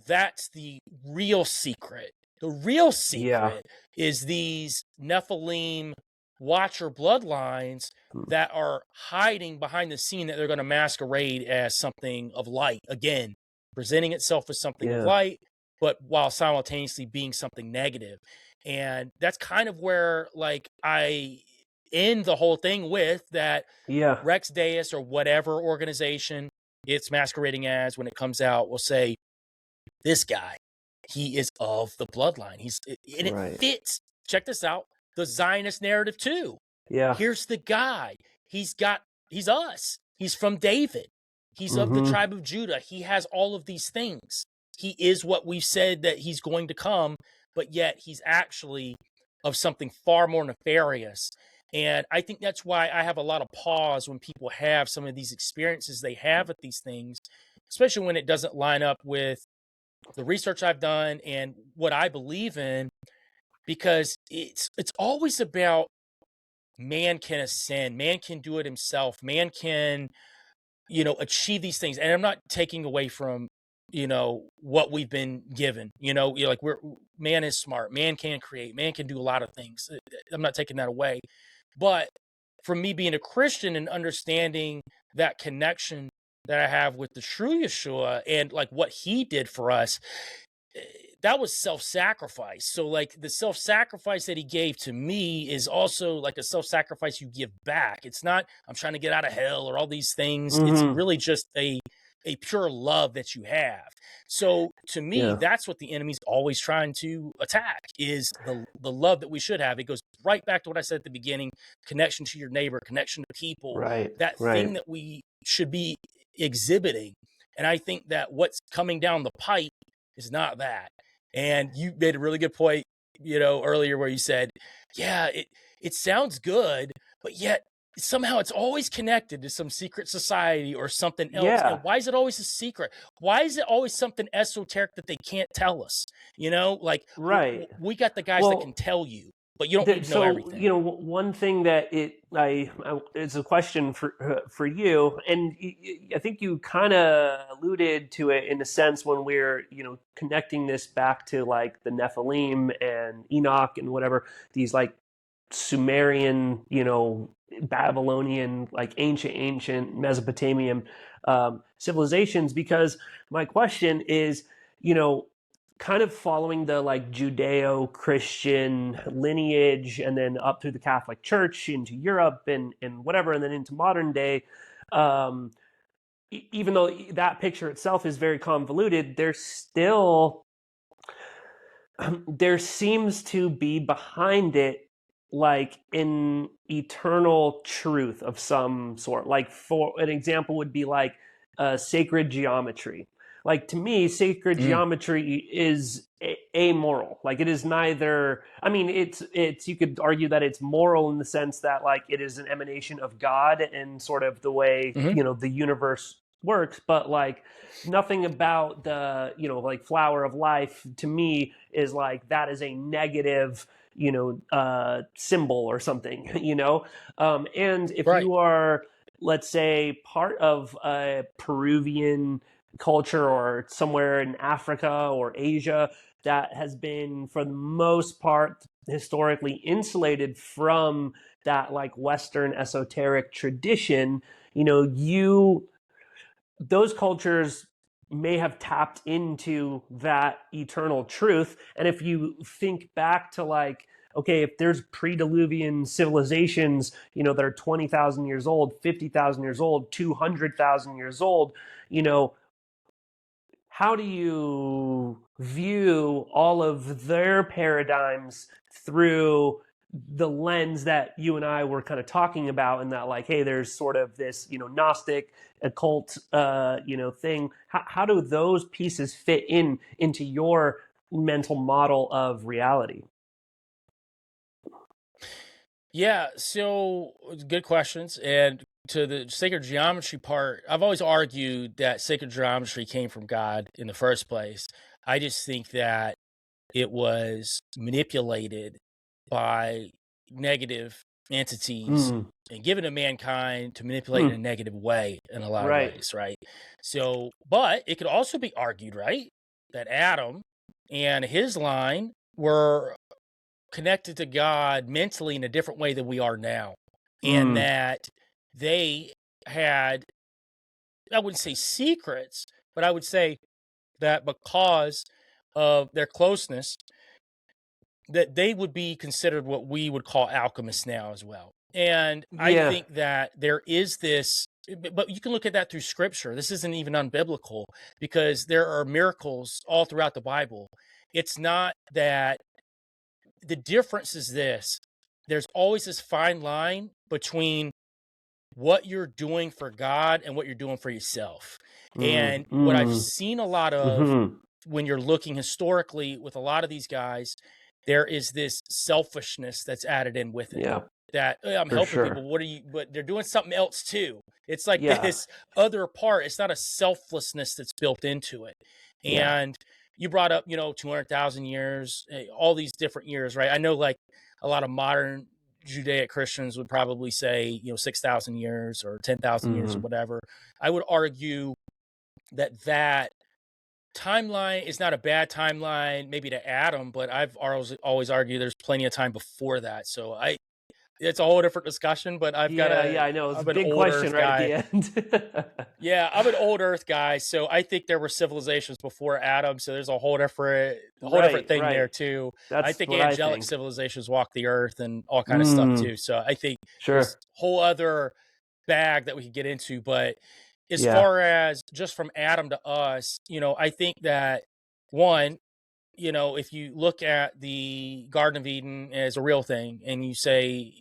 that's the real secret. The real secret is these Nephilim Watcher bloodlines that are hiding behind the scene, that they're going to masquerade as something of light. Again, presenting itself as something of light, but while simultaneously being something negative. And that's kind of where, like, I end the whole thing with that Rex Deus or whatever organization it's masquerading as when it comes out will say, this guy, he is of the bloodline. It fits. Check this out. The Zionist narrative too. Here's the guy. He's us. He's from David. He's of the tribe of Judah. He has all of these things. He is what we've said that he's going to come, but yet he's actually of something far more nefarious. And I think that's why I have a lot of pause when people have some of these experiences they have with these things, especially when it doesn't line up with the research I've done and what I believe in, because it's always about man can ascend, man can do it himself, man can, you know, achieve these things. And I'm not taking away from, you know, what we've been given, you know, like man is smart, man can create, man can do a lot of things. I'm not taking that away. But for me being a Christian and understanding that connection that I have with the true Yeshua and like what he did for us, that was self-sacrifice. So like the self-sacrifice that he gave to me is also like a self-sacrifice you give back. It's not, I'm trying to get out of hell or all these things. It's Mm-hmm. really just a pure love that you have. So to me, Yeah. that's what the enemy's always trying to attack, is the love that we should have. It goes right back to what I said at the beginning: connection to your neighbor, connection to people, Right. that Right. thing that we should be exhibiting. And I think that what's coming down the pipe is not that. And you made a really good point, earlier, where you said, yeah, it sounds good, but yet somehow it's always connected to some secret society or something else. Yeah. And why is it always a secret? Why is it always something esoteric that they can't tell us? Like Right. we got the guys that can tell you, but you don't need to know everything. One thing that it's a question for you, and I think you kind of alluded to it in a sense when we're connecting this back to like the Nephilim and Enoch and whatever, these like Sumerian, Babylonian, like ancient Mesopotamian civilizations. Because my question is, kind of following the like Judeo-Christian lineage and then up through the Catholic Church into Europe and whatever, and then into modern day, even though that picture itself is very convoluted, there seems to be behind it like an eternal truth of some sort. Like, for an example would be like sacred geometry. Like, to me, sacred geometry is amoral. Like, it is neither, I mean, it's you could argue that it's moral in the sense that like it is an emanation of God and sort of the way the universe works, but like nothing about the like flower of life to me is like that is a negative symbol or something. And if Right. you are, let's say, part of a Peruvian culture or somewhere in Africa or Asia that has been, for the most part, historically insulated from that like Western esoteric tradition, those cultures may have tapped into that eternal truth. And if you think back to like, okay, if there's pre-diluvian civilizations, that are 20,000 years old, 50,000 years old, 200,000 years old, how do you view all of their paradigms through the lens that you and I were kind of talking about, and that like, hey, there's sort of this, Gnostic, occult, thing. How do those pieces fit into your mental model of reality? Yeah, so good questions. And to the sacred geometry part, I've always argued that sacred geometry came from God in the first place. I just think that it was manipulated by negative entities and given to mankind to manipulate in a negative way in a lot of ways, right? So, but it could also be argued, right, that Adam and his line were connected to God mentally in a different way than we are now. And that they had, I wouldn't say secrets, but I would say that because of their closeness, that they would be considered what we would call alchemists now as well. And I think that there is this, but you can look at that through scripture. This isn't even unbiblical, because there are miracles all throughout the Bible. It's not that, the difference is this: there's always this fine line between what you're doing for God and what you're doing for yourself. And what I've seen a lot of when you're looking historically with a lot of these guys, there is this selfishness that's added in with it. Yeah. That I'm helping people. But they're doing something else too. It's like this other part. It's not a selflessness that's built into it. And you brought up, 200,000 years, all these different years, right? I know like a lot of modern Judaic Christians would probably say, 6,000 years or 10,000 years or whatever. I would argue that timeline is not a bad timeline, maybe to Adam, but I've always argued there's plenty of time before that. So I it's a whole different discussion, but I know. It's I'm a an big old question Earth right guy. at the end. Yeah, I'm an old Earth guy, so I think there were civilizations before Adam. So there's a whole different thing there Right. too. I That's think what I angelic think. civilizations walk the Earth and all kind of stuff Mm, too. So I think there's sure. a whole other bag that we could get into. But as Yeah. far as just from Adam to us, I think that one, if you look at the Garden of Eden as a real thing, and you say,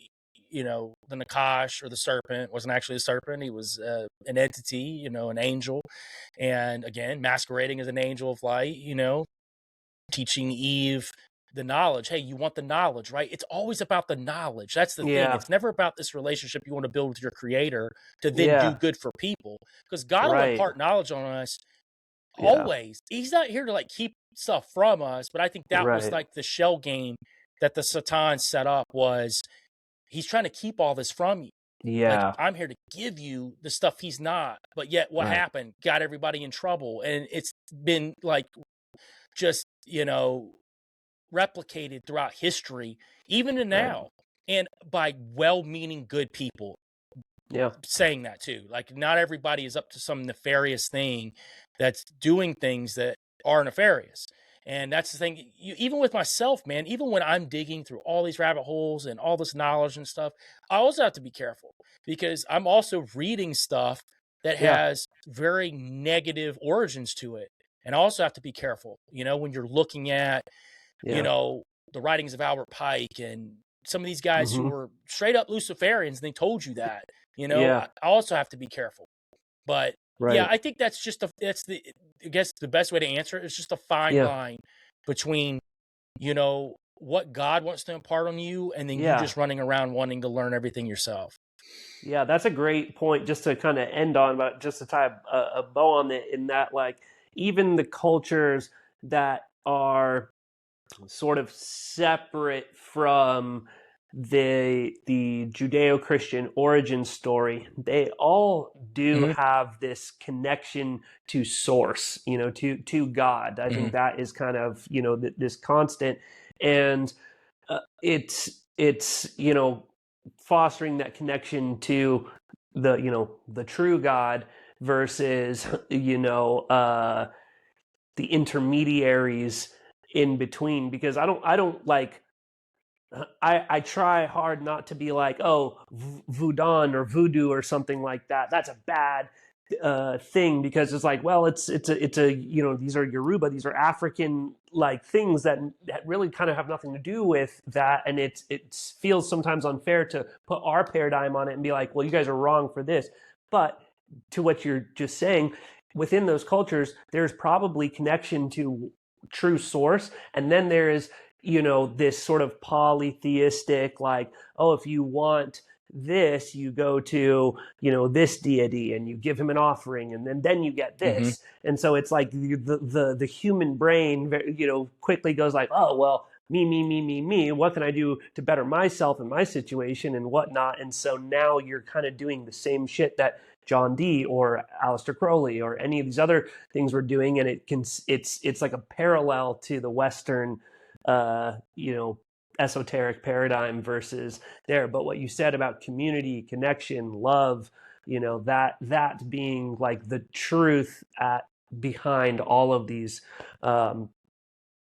the Nakash or the serpent wasn't actually a serpent. He was an entity, an angel. And again, masquerading as an angel of light, teaching Eve the knowledge. Hey, you want the knowledge, right? It's always about the knowledge. That's the thing. Yeah. It's never about this relationship you want to build with your creator to then do Yeah. good for people. Because God will Right. impart knowledge on us Yeah. always. He's not here to like keep stuff from us, but I think that was Right. like the shell game that the Satan set up. Was he's trying to keep all this from you. Like, Yeah. I'm here to give you the stuff he's not. But yet what Right. happened? Got everybody in trouble. And it's been like just, replicated throughout history, even to Right. now, and by well-meaning good people Yeah. saying that too. Like, not everybody is up to some nefarious thing that's doing things that are nefarious. And that's the thing. Even with myself, man, even when I'm digging through all these rabbit holes and all this knowledge and stuff, I also have to be careful because I'm also reading stuff that Yeah. has very negative origins to it. And I also have to be careful, when you're looking at, Yeah. the writings of Albert Pike and some of these guys who Mhm. were straight up Luciferians, and they told you that, Yeah. I also have to be careful. But yeah, Right. I think that's I guess the best way to answer it is just a fine Yeah. line between, what God wants to impart on you and then you Yeah. just running around wanting to learn everything yourself. Yeah, that's a great point just to kind of end on, but just to tie a bow on it in that, like, even the cultures that are sort of separate from the Judeo-Christian origin story, they all do Hmm. have this connection to source, to God. I Hmm. think that is kind of, this constant, and it's fostering that connection to the true God versus the intermediaries in between, because I don't like I try hard not to be like, oh, voodoo or voodoo or something like that. That's a bad thing, because it's like, well, it's a these are Yoruba, these are African like things that really kind of have nothing to do with that, and it feels sometimes unfair to put our paradigm on it and be like, well, you guys are wrong for this. But to what you're just saying, within those cultures, there's probably connection to true source, and then there is this sort of polytheistic, like, oh, if you want this, you go to this deity and you give him an offering, and then you get Hmm. this. And so it's like the human brain quickly goes like, oh, well, me, what can I do to better myself and my situation and whatnot. And so now you're kind of doing the same shit that John Dee or Aleister Crowley or any of these other things we're doing, and it's like a parallel to the Western uh, you know, esoteric paradigm versus there. But what you said about community, connection, love, that being like the truth at behind all of these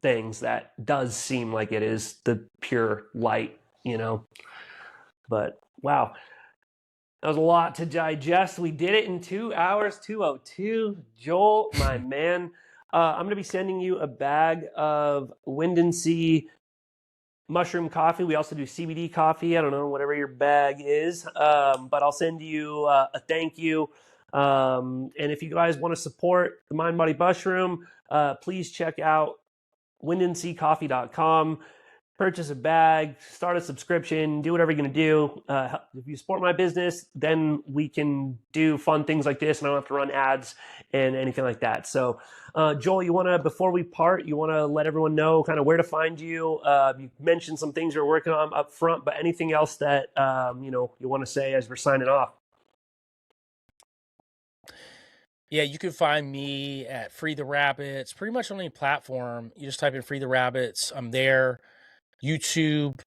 things, that does seem like it is the pure light. But wow, that was a lot to digest. We did it in 2 hours, 2:02. Joel, my man, I'm going to be sending you a bag of Wind and Sea mushroom coffee. We also do CBD coffee. I don't know, whatever your bag is. But I'll send you a thank you. And if you guys want to support the Mind Body Mushroom, please check out windandseacoffee.com. Purchase a bag, start a subscription, do whatever you're going to do. If you support my business, then we can do fun things like this, and I don't have to run ads and anything like that. So, Joel, before we part, you want to let everyone know kind of where to find you? You mentioned some things you're working on up front, but anything else that, you want to say as we're signing off? Yeah, you can find me at Free the Rabbits, pretty much on any platform. You just type in Free the Rabbits. I'm there. YouTube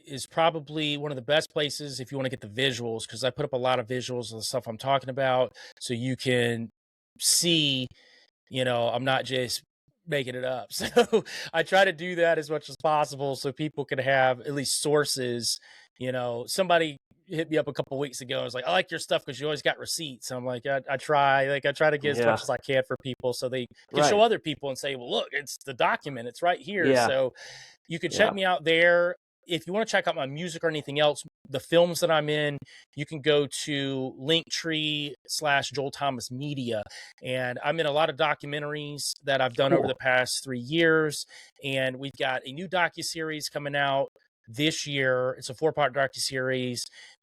is probably one of the best places if you want to get the visuals, because I put up a lot of visuals of the stuff I'm talking about, so you can see, I'm not just making it up. So I try to do that as much as possible so people can have at least sources. Somebody hit me up a couple weeks ago and was like, I like your stuff because you always got receipts. I'm like, I try to get as much as I can for people so they can show other people and say, well, look, it's the document, it's right here. So you can check me out there. If you want to check out my music or anything else, the films that I'm in, you can go to Linktree/Joel Thomas Media. And I'm in a lot of documentaries that I've done over the past 3 years. And we've got a new docuseries coming out this year. It's a 4-part docuseries,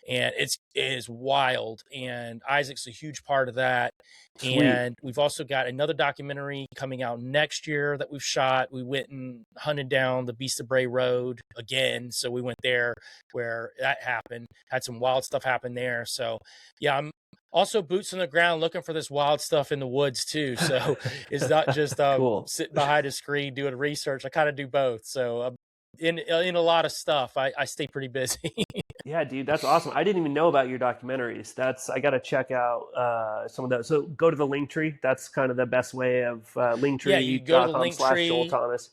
and it is wild. And Isaac's a huge part of that. Sweet. And we've also got another documentary coming out next year that we've shot. We went and hunted down the Beast of Bray Road again. So we went there where that happened, had some wild stuff happen there. So yeah, I'm also boots on the ground looking for this wild stuff in the woods too. So it's not just cool. Sitting behind a screen doing research. I kind of do both. So in a lot of stuff, I stay pretty busy. Yeah, dude, that's awesome. I didn't even know about your documentaries. I got to check out some of those. So go to the Linktree. That's kind of the best way of Linktree. Yeah, you go to the Linktree. /Joel Thomas.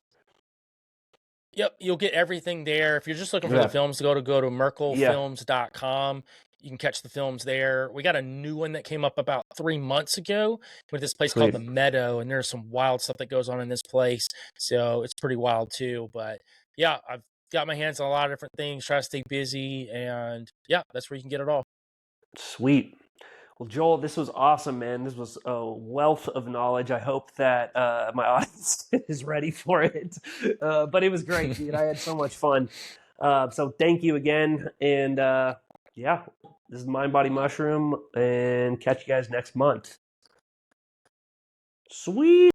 Yep, you'll get everything there. If you're just looking for the films, go to merkelfilms.com. You can catch the films there. We got a new one that came up about 3 months ago with this place called The Meadow, and there's some wild stuff that goes on in this place. So it's pretty wild too. But yeah, I've got my hands on a lot of different things, try to stay busy, and yeah, that's where you can get it all. Sweet. Well, Joel, this was awesome, man. This was a wealth of knowledge. I hope that my audience is ready for it. But it was great, dude. I had so much fun. So thank you again. And yeah, this is Mind Body Mushroom, and catch you guys next month. Sweet.